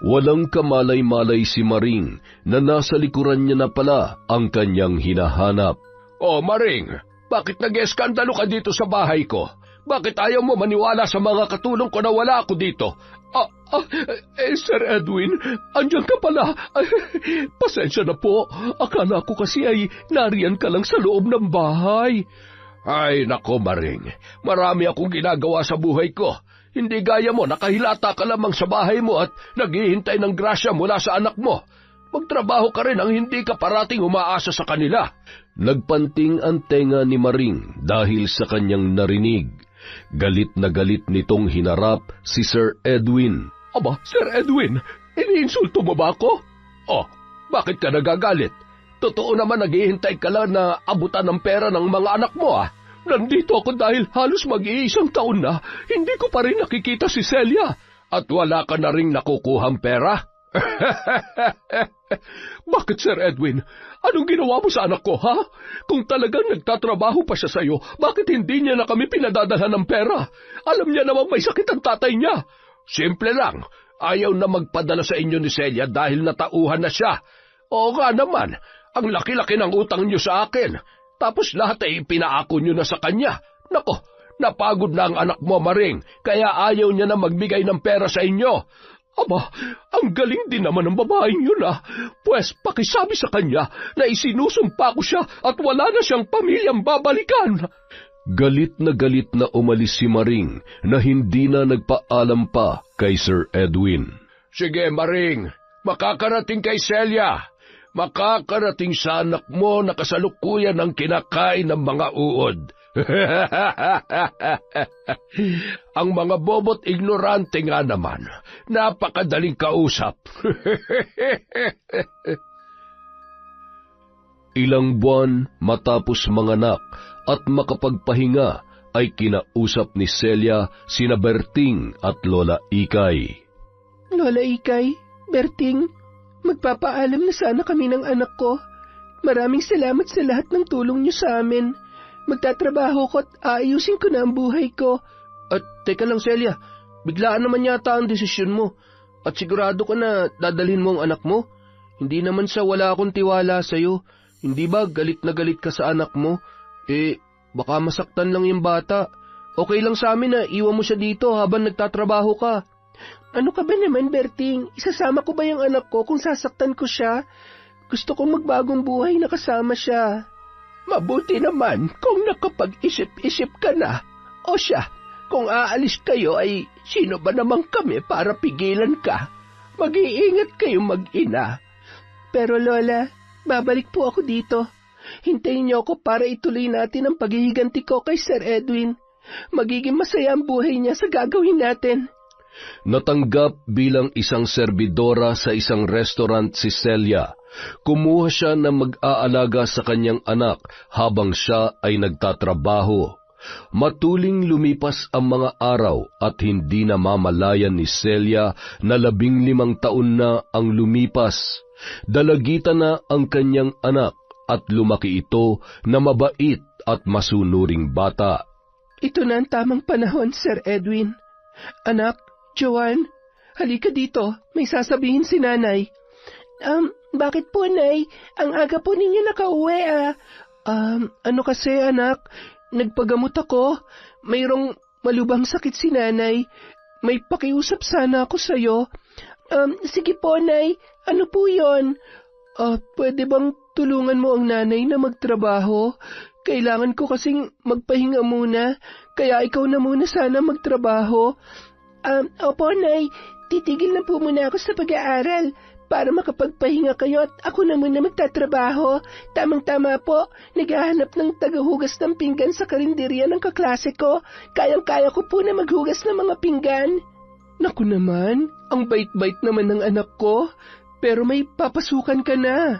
Walang kamalay-malay si Maring na nasa likuran niya na pala ang kanyang hinahanap. Oh, Maring, bakit nag-eskandalo ka dito sa bahay ko? Bakit ayaw mo maniwala sa mga katulong ko na wala ako dito? Sir Edwin, andyan ka pala. Pasensya na po. Akala ko kasi ay nariyan ka lang sa loob ng bahay. Ay, nako Maring, marami akong ginagawa sa buhay ko. Hindi gaya mo, nakahilata ka lamang sa bahay mo at naghihintay ng grasya mula sa anak mo. Magtrabaho ka rin ang hindi ka parating umaasa sa kanila. Nagpanting ang tenga ni Maring dahil sa kanyang narinig. Galit na galit nitong hinarap si Sir Edwin. Aba, Sir Edwin, iniinsulto mo ba ako? Oh, bakit ka nagagalit? Totoo naman naghihintay ka lang na abutan ng pera ng mga anak mo ah. Nandito ako dahil halos mag-iisang taon na hindi ko pa rin nakikita si Celia. At wala ka na rin nakukuhang pera? Bakit, Sir Edwin? Anong ginawa mo sa anak ko, ha? Kung talagang nagtatrabaho pa siya sa'yo, bakit hindi niya na kami pinadadalhan ng pera? Alam niya namang may sakit ang tatay niya. Simple lang, ayaw na magpadala sa inyo ni Celia dahil natauhan na siya. Oo nga naman, ang laki-laki ng utang niyo sa akin. Tapos lahat ay pinaako niyo na sa kanya. Nako, napagod na ang anak mo, Maring, kaya ayaw niya na magbigay ng pera sa inyo. Aba, ang galing din naman ng babaeng yun ah. Pwes, pakisabi sa kanya na isinusumpa ko siya at wala na siyang pamilyang babalikan. Galit na umalis si Maring na hindi na nagpaalam pa kay Sir Edwin. Sige, Maring, makakarating kay Celia. Makakarating sa anak mo na kasalukuyan ang kinakain ng mga uod. Ang mga bobot ignorante nga naman. Napakadaling kausap. Ilang buwan matapos manganak at makapagpahinga ay kinausap ni Celia sina Berting at Lola Ikay. Lola Ikay, Berting, magpapaalam na sana kami ng anak ko. Maraming salamat sa lahat ng tulong niyo sa amin. Magtatrabaho ko at aayusin ko na ang buhay ko. At teka lang, Celia, biglaan naman yata ang desisyon mo. At sigurado ka na dadalhin mo ang anak mo? Hindi naman sa wala akong tiwala sa'yo. Hindi ba galit na galit ka sa anak mo? Baka masaktan lang yung bata. Okay lang sa amin na iwan mo siya dito habang nagtatrabaho ka. Ano ka ba naman, Berting? Isasama ko ba yung anak ko kung sasaktan ko siya? Gusto kong magbagong buhay na kasama siya. Mabuti naman kung nakapag-isip-isip ka na. O siya, kung aalis kayo ay sino ba naman kami para pigilan ka? Mag-iingat kayo mag-ina. Pero Lola, babalik po ako dito. Hintayin niyo ako para ituloy natin ang paghihiganti ko kay Sir Edwin. Magiging masaya ang buhay niya sa gagawin natin. Natanggap bilang isang serbidora sa isang restaurant si Celia. Kumuha siya na mag-aalaga sa kanyang anak habang siya ay nagtatrabaho. Matuling lumipas ang mga araw at hindi na mamalayan ni Celia na 15 taon na ang lumipas. Dalagitan na ang kanyang anak at lumaki ito na mabait at masunuring bata. Ito na ang tamang panahon, Sir Edwin. Anak, Joanne, halika dito. May sasabihin si Nanay. Bakit po, Nay? Ang aga po ninyo nakauwi, ah. Ano kasi, anak? Nagpagamot ako. Mayroong malubhang sakit si Nanay. May pakiusap sana ako sa'yo. Sige po, Nay. Ano po yon? Pwede bang tulungan mo ang nanay na magtrabaho? Kailangan ko kasing magpahinga muna. Kaya ikaw na muna sana magtrabaho. Opo, Nay. Titigil na po muna ako sa pag-aaral para makapagpahinga kayo at ako na muna magtatrabaho. Tamang-tama po, naghahanap ng tagahugas ng pinggan sa karinderya ng kaklase ko. Kayang-kaya ko po na maghugas ng mga pinggan. Naku naman, ang bait-bait naman ng anak ko. Pero may papasukan ka na.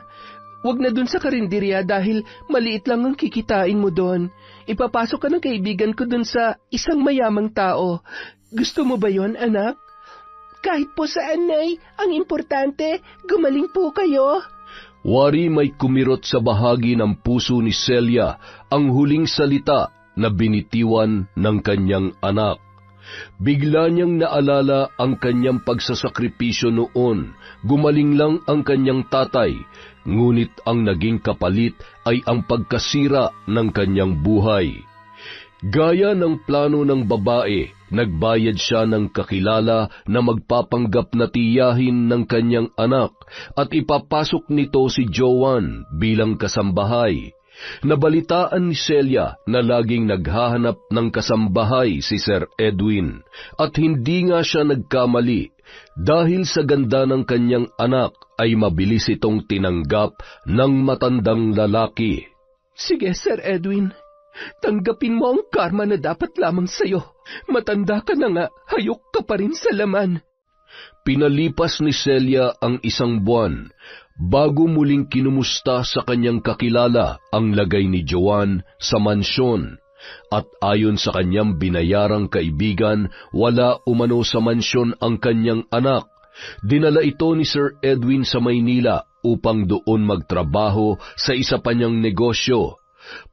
Huwag na dun sa karinderya dahil maliit lang ang kikitain mo doon. Ipapasok ka ng kaibigan ko dun sa isang mayamang tao. Gusto mo ba yon, anak? Kahit po saan, Nay, ang importante, gumaling po kayo. Wari may kumirot sa bahagi ng puso ni Celia ang huling salita na binitiwan ng kanyang anak. Bigla niyang naalala ang kanyang pagsasakripisyo noon. Gumaling lang ang kanyang tatay, ngunit ang naging kapalit ay ang pagkasira ng kanyang buhay. Gaya ng plano ng babae, nagbayad siya ng kakilala na magpapanggap na tiyahin ng kanyang anak at ipapasok nito si Joanne bilang kasambahay. Nabalitaan ni Celia na laging naghahanap ng kasambahay si Sir Edwin at hindi nga siya nagkamali dahil sa ganda ng kanyang anak ay mabilis itong tinanggap ng matandang lalaki. Sige, Sir Edwin. Tanggapin mo ang karma na dapat lamang sa'yo. Matanda ka na nga, hayok ka pa rin sa laman. Pinalipas ni Celia ang isang buwan bago muling kinumusta sa kanyang kakilala ang lagay ni Joan sa mansyon. At ayon sa kanyang binayarang kaibigan, wala umano sa mansyon ang kanyang anak. Dinala ito ni Sir Edwin sa Maynila upang doon magtrabaho sa isa pa niyang negosyo.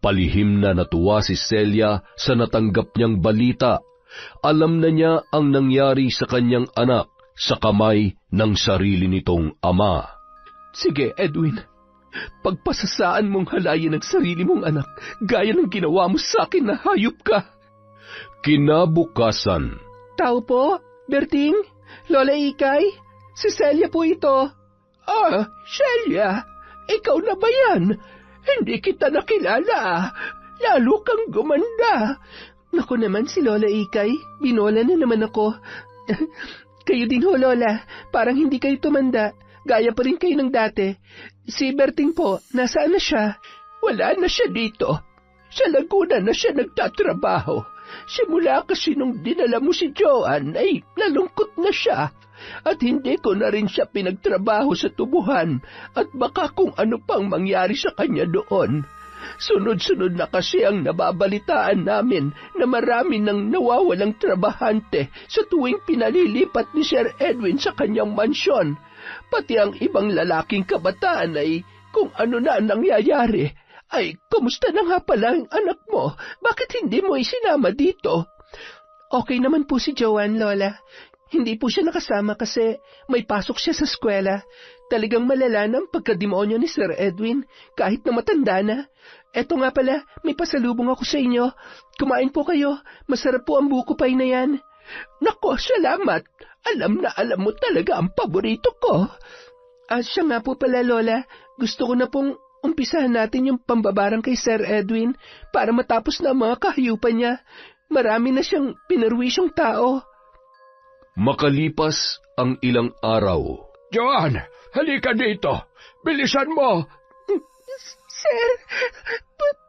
Palihim na natuwa si Celia sa natanggap niyang balita. Alam na niya ang nangyari sa kanyang anak sa kamay ng sarili nitong ama. Sige, Edwin. Pagpasasaan mong halayin ang sarili mong anak, gaya ng ginawa mo sa akin na hayop ka. Kinabukasan. Tao po, Berting, Lola Ikay, si Celia po ito. Ah, Celia, ikaw na ba yan? Hindi kita nakilala. Lalo kang gumanda. Naku naman si Lola Ikay, binola na naman ako. Kayo din ho, Lola, parang hindi kayo tumanda. Gaya pa rin kayo ng dati. Si Berting po, nasaan na siya? Wala na siya dito. Sa Laguna na siya nagtatrabaho. Simula kasi nung dinala mo si Joan ay nalungkot na siya. At hindi ko na rin siya pinagtrabaho sa tubuhan at baka kung ano pang mangyari sa kanya doon. Sunod-sunod na kasi ang nababalitaan namin na marami nang nawawalang trabahante sa tuwing pinalilipat ni Sir Edwin sa kanyang mansyon. Pati ang ibang lalaking kabataan ay kung ano na nangyayari. Ay, kumusta na nga pala ang anak mo? Bakit hindi mo isinama dito? Okay naman po si Joan, Lola. Hindi po siya nakasama kasi may pasok siya sa eskwela. Talagang malala ng pagkademonyo ni Sir Edwin, kahit na matanda na. Eto nga pala, may pasalubong ako sa inyo. Kumain po kayo, masarap po ang buko pie na yan. Nako, salamat. Alam na alam mo talaga ang paborito ko. Siya nga po pala, Lola. Gusto ko na pong umpisahan natin yung pambabarang kay Sir Edwin para matapos na ang mga kahayupan niya. Marami na siyang pinarwisyong tao. Makalipas ang ilang araw. Joan, halika dito. Bilisan mo. Sir,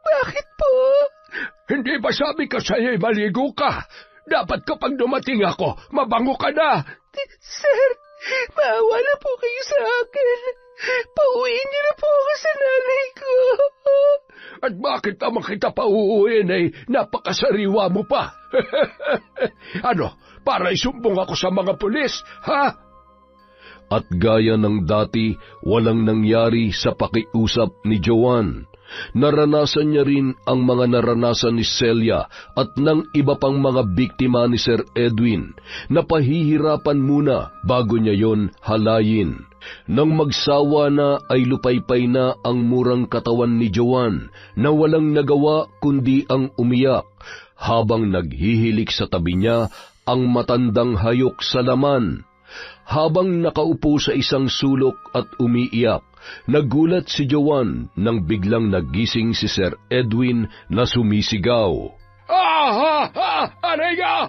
bakit po? Hindi ba sabi ko sa'yo'y maligo ka? Dapat kapag dumating ako, mabango ka na. Sir, maawa na po kayo sa akin. Pauwiin niyo na po ako sa nanay ko. At bakit naman kita pauuwiin ay napakasariwa mo pa? Ano, para isumbong ako sa mga pulis, ha? At gaya ng dati, walang nangyari sa pakiusap ni Joan. Naranasan niya rin ang mga naranasan ni Celia at ng iba pang mga biktima ni Sir Edwin na pahihirapan muna bago niya yon halayin. Nang magsawa na ay lupaypay na ang murang katawan ni Joan na walang nagawa kundi ang umiyak habang naghihilik sa tabi niya ang matandang hayok sa laman. Habang nakaupo sa isang sulok at umiiyak, nagulat si Joan nang biglang nagising si Sir Edwin na sumisigaw. Aray nga!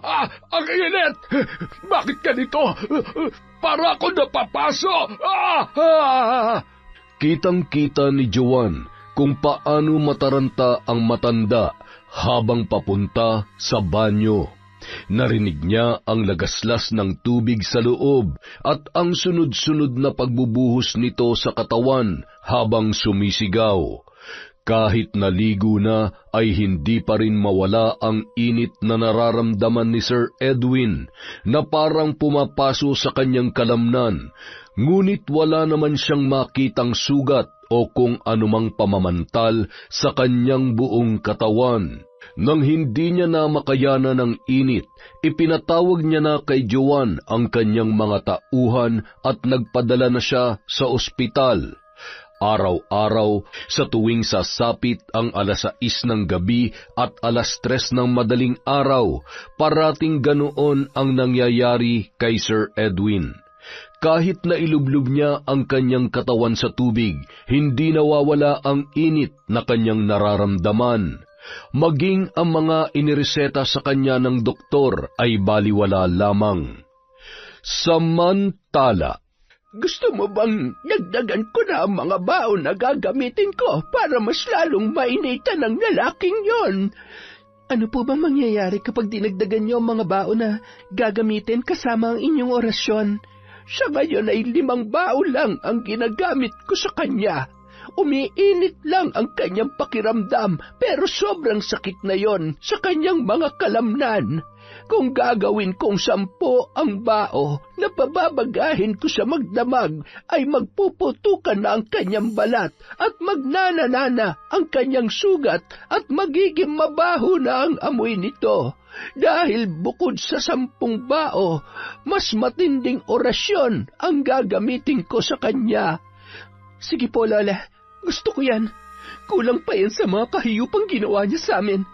Ang init! Bakit ganito? Para ako napapaso! Kitang-kita ni Joan kung paano mataranta ang matanda habang papunta sa banyo. Narinig niya ang lagaslas ng tubig sa loob at ang sunod-sunod na pagbubuhos nito sa katawan habang sumisigaw. Kahit naligo na ay hindi pa rin mawala ang init na nararamdaman ni Sir Edwin na parang pumapaso sa kanyang kalamnan, ngunit wala naman siyang makitang sugat o kung anumang pamamantal sa kanyang buong katawan. Nang hindi niya na makayanan ng init, ipinatawag niya na kay Joan ang kanyang mga tauhan at nagpadala na siya sa ospital. Araw-araw, sa tuwing sasapit ang 6:00 ng gabi at 3:00 ng madaling araw, parating ganoon ang nangyayari kay Sir Edwin. Kahit na ilublob niya ang kanyang katawan sa tubig, hindi nawawala ang init na kanyang nararamdaman. Maging ang mga inireseta sa kanya ng doktor ay baliwala lamang. Samantala, Gusto mo bang dagdagan ko na ang mga baon na gagamitin ko para mas lalong mainitan ng lalaking yon? Ano po bang mangyayari kapag dinagdagan niyo ang mga baon na gagamitin kasama ang inyong orasyon? Sa ngayon ay 5 baon lang ang ginagamit ko sa kanya. Umiinit lang ang kanyang pakiramdam pero sobrang sakit na yon sa kanyang mga kalamnan. Kung gagawin kong 10 ang bao na pababagahin ko sa magdamag, ay magpuputukan na ang kanyang balat at magnananana ang kanyang sugat at magiging mabaho na ang amoy nito. Dahil bukod sa 10 bao, mas matinding orasyon ang gagamitin ko sa kanya. Sige po, Lola. Gusto ko yan. Kulang pa yan sa mga kahiyupang ginawa niya sa amin.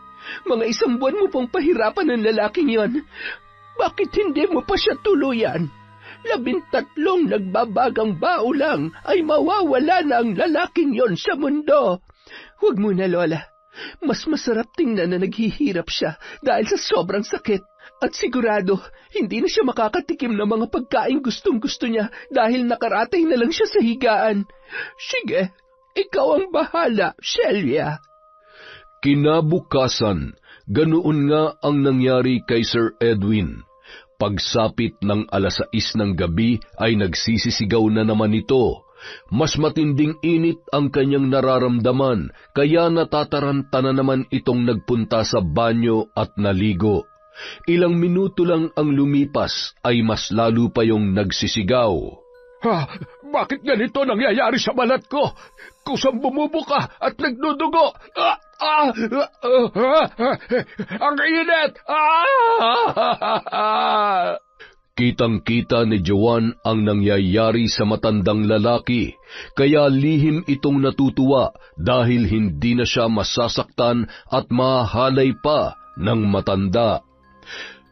Mga 1 buwan mo pong pahirapan ng lalaking yon. Bakit hindi mo pa siya tuluyan? 13 nagbabagang bao lang ay mawawala na ang lalaking yon sa mundo. Huwag muna, Lola. Mas masarap tingnan na naghihirap siya dahil sa sobrang sakit. At sigurado, hindi na siya makakatikim ng mga pagkain gustong-gusto niya dahil nakaratay na lang siya sa higaan. Sige, ikaw ang bahala, Celia. Kinabukasan, ganoon nga ang nangyari kay Sir Edwin. Pagsapit ng 6:00 ng gabi ay nagsisisigaw na naman ito. Mas matinding init ang kanyang nararamdaman, kaya natataranta na naman itong nagpunta sa banyo at naligo. Ilang minuto lang ang lumipas ay mas lalo pa yung nagsisigaw. Bakit ganito nangyayari sa balat ko? Kusang bumubuka at nagdudugo. Ang init! Kitang-kita ni Joan ang nangyayari sa matandang lalaki, kaya lihim itong natutuwa dahil hindi na siya masasaktan at mahalay pa ng matanda.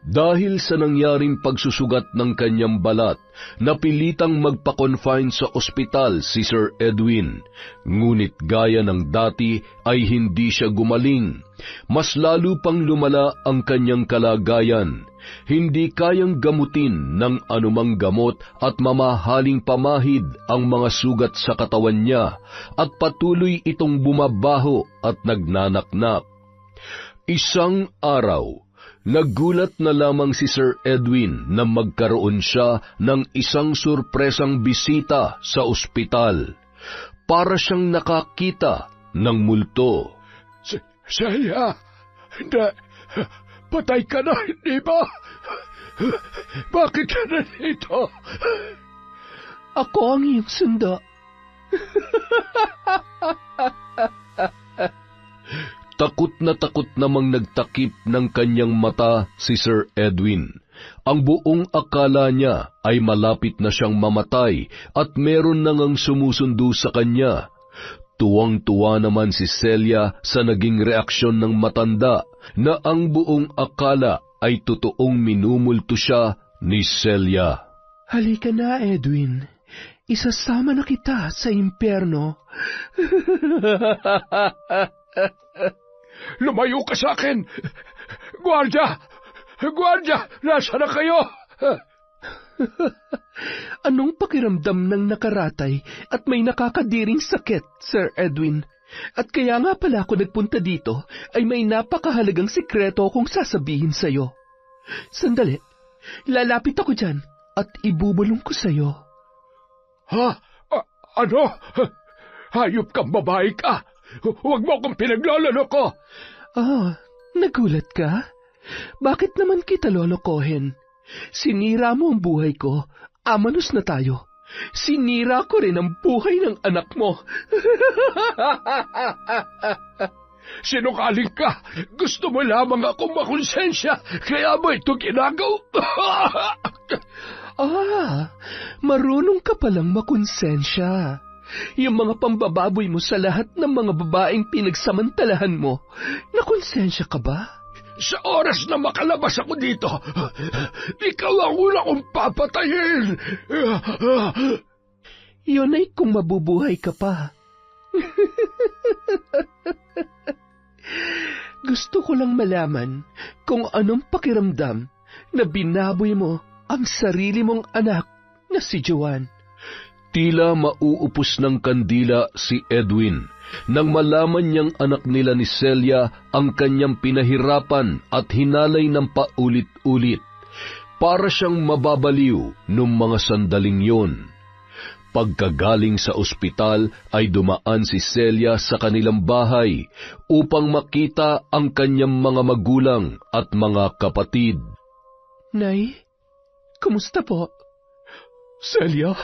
Dahil sa nangyaring pagsusugat ng kanyang balat, napilitang magpa-confine sa ospital si Sir Edwin. Ngunit gaya ng dati ay hindi siya gumaling. Mas lalo pang lumala ang kanyang kalagayan. Hindi kayang gamutin ng anumang gamot at mamahaling pamahid ang mga sugat sa katawan niya at patuloy itong bumabaho at nagnanaknak. Isang araw, nagulat na lamang si Sir Edwin na magkaroon siya ng isang surpresang bisita sa ospital. Para siyang nakakita ng multo. Celia, hindi. Patay ka na, hindi ba? Bakit ka na dito? Ako ang iyong sundo. Takot namang nagtakip ng kanyang mata si Sir Edwin. Ang buong akala niya ay malapit na siyang mamatay at meron na ngang sumusundo sa kanya. Tuwang-tuwa naman si Celia sa naging reaksyon ng matanda na ang buong akala ay totoong minumulto siya ni Celia. Halika na, Edwin. Isasama na kita sa impyerno. Lumayo ka sa akin! Guardia! Guardia! Nasaan na kayo? Anong pakiramdam ng nakaratay at may nakakadiring sakit, Sir Edwin? At kaya nga pala ako nagpunta dito ay may napakahalagang sikreto akong sasabihin sa'yo. Sandali, lalapit ako dyan at ibubulong ko sa'yo. Ha? Ano? Hayop kang babae ka! Huwag mo akong pinagloloko! Nagulat ka? Bakit naman kita lolokohin? Sinira mo ang buhay ko, amanos na tayo. Sinira ko rin ang buhay ng anak mo. Sinungaling ka! Gusto mo lamang akong makonsensya, kaya mo ito ginagawa. Marunong ka palang makonsensya. Yung mga pambababoy mo sa lahat ng mga babaeng pinagsamantalahan mo, nakonsensya ka ba? Sa oras na makalabas ako dito, ikaw ang una kong papatayin. Yun ay kung mabubuhay ka pa. Gusto ko lang malaman kung anong pakiramdam na binaboy mo ang sarili mong anak na si Joanne. Tila mauupos ng kandila si Edwin nang malaman niyang anak nila ni Celia ang kanyang pinahirapan at hinalay ng paulit-ulit. Para siyang mababaliw nung mga sandaling yon. Pagkagaling sa ospital ay dumaan si Celia sa kanilang bahay upang makita ang kanyang mga magulang at mga kapatid. Nay, kumusta po? Celia,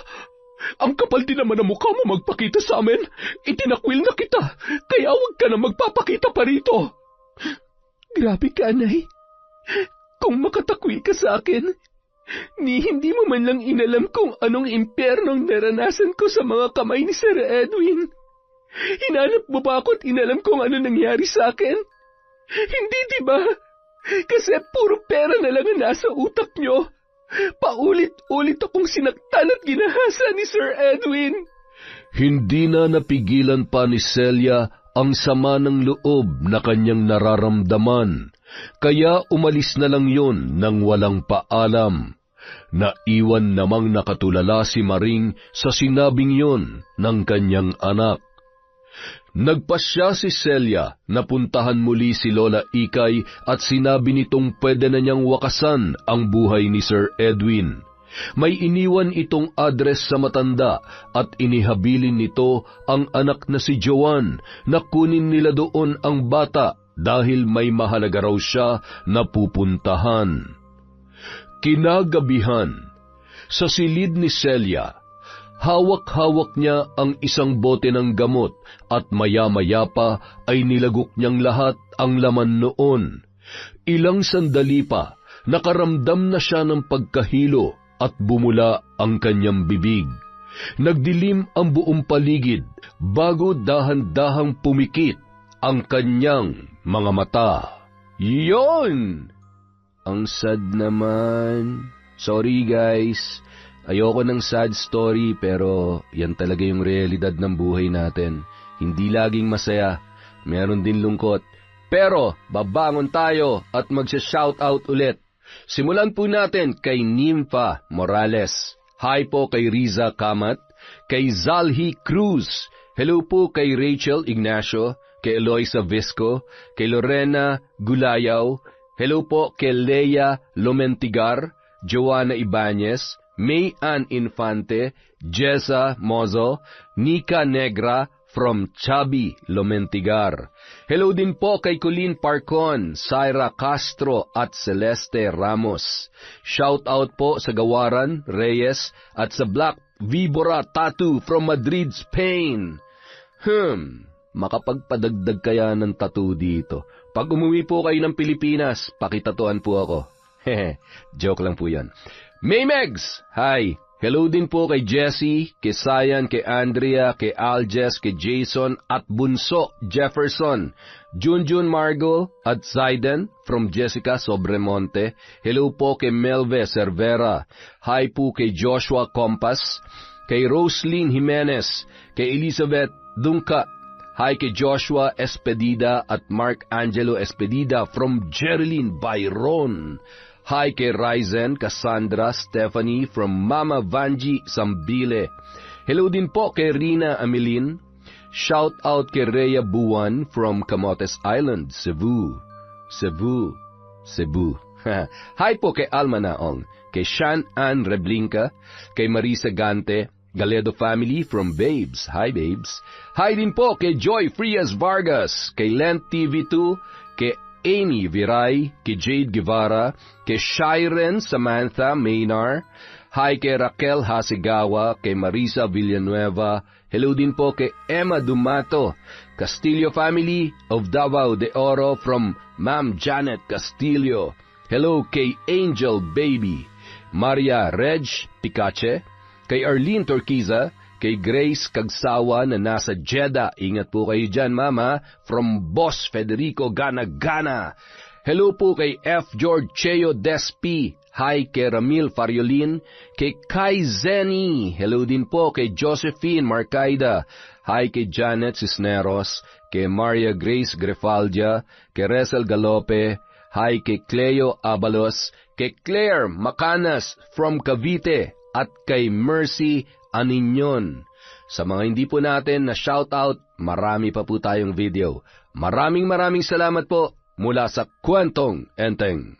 ang kapal din naman ang mukha mo magpakita sa amin. Itinakwil na kita, kaya huwag ka na magpapakita pa rito. Grabe ka, Nay. Kung makatakwil ka sa akin, hindi mo man lang inalam kung anong impyernong naranasan ko sa mga kamay ni Sir Edwin. Hinanap mo ba ako at inalam kung ano nangyari sa akin? Hindi, diba? Kasi puro pera na lang ang nasa utak nyo. Paulit-ulit akong sinaktan at ginahasa ni Sir Edwin. Hindi na napigilan pa ni Celia ang sama ng loob na kanyang nararamdaman, kaya umalis na lang yon nang walang paalam. Naiwan namang nakatulala si Maring sa sinabing yon ng kanyang anak. Nagpasya si Celia na puntahan muli si Lola Ikay at sinabi nitong pwede na niyang wakasan ang buhay ni Sir Edwin. May iniwan itong address sa matanda at inihabilin nito ang anak na si Joanne na kunin nila doon ang bata dahil may mahalaga raw siya na pupuntahan. Kinagabihan, sa silid ni Celia, hawak-hawak niya ang isang bote ng gamot at maya-maya pa ay nilagok niyang lahat ang laman noon. Ilang sandali pa, nakaramdam na siya ng pagkahilo at bumula ang kanyang bibig. Nagdilim ang buong paligid bago dahan-dahang pumikit ang kanyang mga mata. Yon! Ang sad naman. Sorry guys. Ayoko ng sad story pero yan talaga yung realidad ng buhay natin. Hindi laging masaya, meron din lungkot. Pero babangon tayo at magsha-shoutout ulit. Simulan po natin kay Nympha Morales. Hi po kay Riza Kamat, kay Zalhi Cruz. Hello po kay Rachel Ignacio, kay Eloisa Visco, kay Lorena Gulayaw. Hello po kay Leia Lomentigar, Joanna Ibanez, May Ann Infante, Jessa Mozo, Nika Negra from Chabi Lomentigar. Hello din po kay Colleen Parcon, Syra Castro at Celeste Ramos. Shout out po sa Gawaran Reyes at sa Black Vibora Tattoo from Madrid, Spain. Makapagpadagdag kaya ng tattoo dito. Pag umuwi po kayo ng Pilipinas, pakitatuan po ako. Joke lang po yan. Maymegs! Hi! Hello din po kay Jessie, kay Sayan, kay Andrea, kay Aljes, kay Jason at Bunso Jefferson. Junjun Margo at Zaiden from Jessica Sobremonte. Hello po kay Melve Cervera. Hi po kay Joshua Compas, kay Roslyn Jimenez, kay Elizabeth Dungka. Hi kay Joshua Espedida at Mark Angelo Espedida from Jerilyn Byron. Hi kay Ryzen, Cassandra, Stephanie from Mama Vanji Sambile. Hello din po kay Rina Amelin. Shout out kay Rhea Buwan from Camotes Island, Cebu. Hi po kay Alma Naong, kay Shan Ann Reblinka, kay Marisa Gante, Galedo family from Babes. Hi Babes. Hi din po kay Joy Frias Vargas, kay Lent TV2, kay Amy Viray, kay Jade Guevara, kay Shiren Samantha Maynar. Hi kay Raquel Hasegawa, kay Marisa Villanueva. Hello din po kay Emma Dumato, Castillo family of Davao de Oro from Ma'am Janet Castillo. Hello kay Angel Baby, Maria Reg Picache, kay Arlene Torquiza, kay Grace Kagsawa na nasa Jeddah. Ingat po kayo dyan, Mama. From Boss Federico Gana. Hello po kay F. George Cheo Despi. Hi kay Ramil Fariolin. Kay Kai Zeni. Hello din po kay Josephine Marcaida. Hi kay Janet Cisneros. Kay Maria Grace Grefaldia. Kay Resel Galope. Hi kay Cleo Abalos. Kay Claire Macanas from Cavite. At kay Mercy Aninyon. Sa mga hindi po natin na shoutout, marami pa po tayong video. Maraming salamat po mula sa Kwentong Enteng.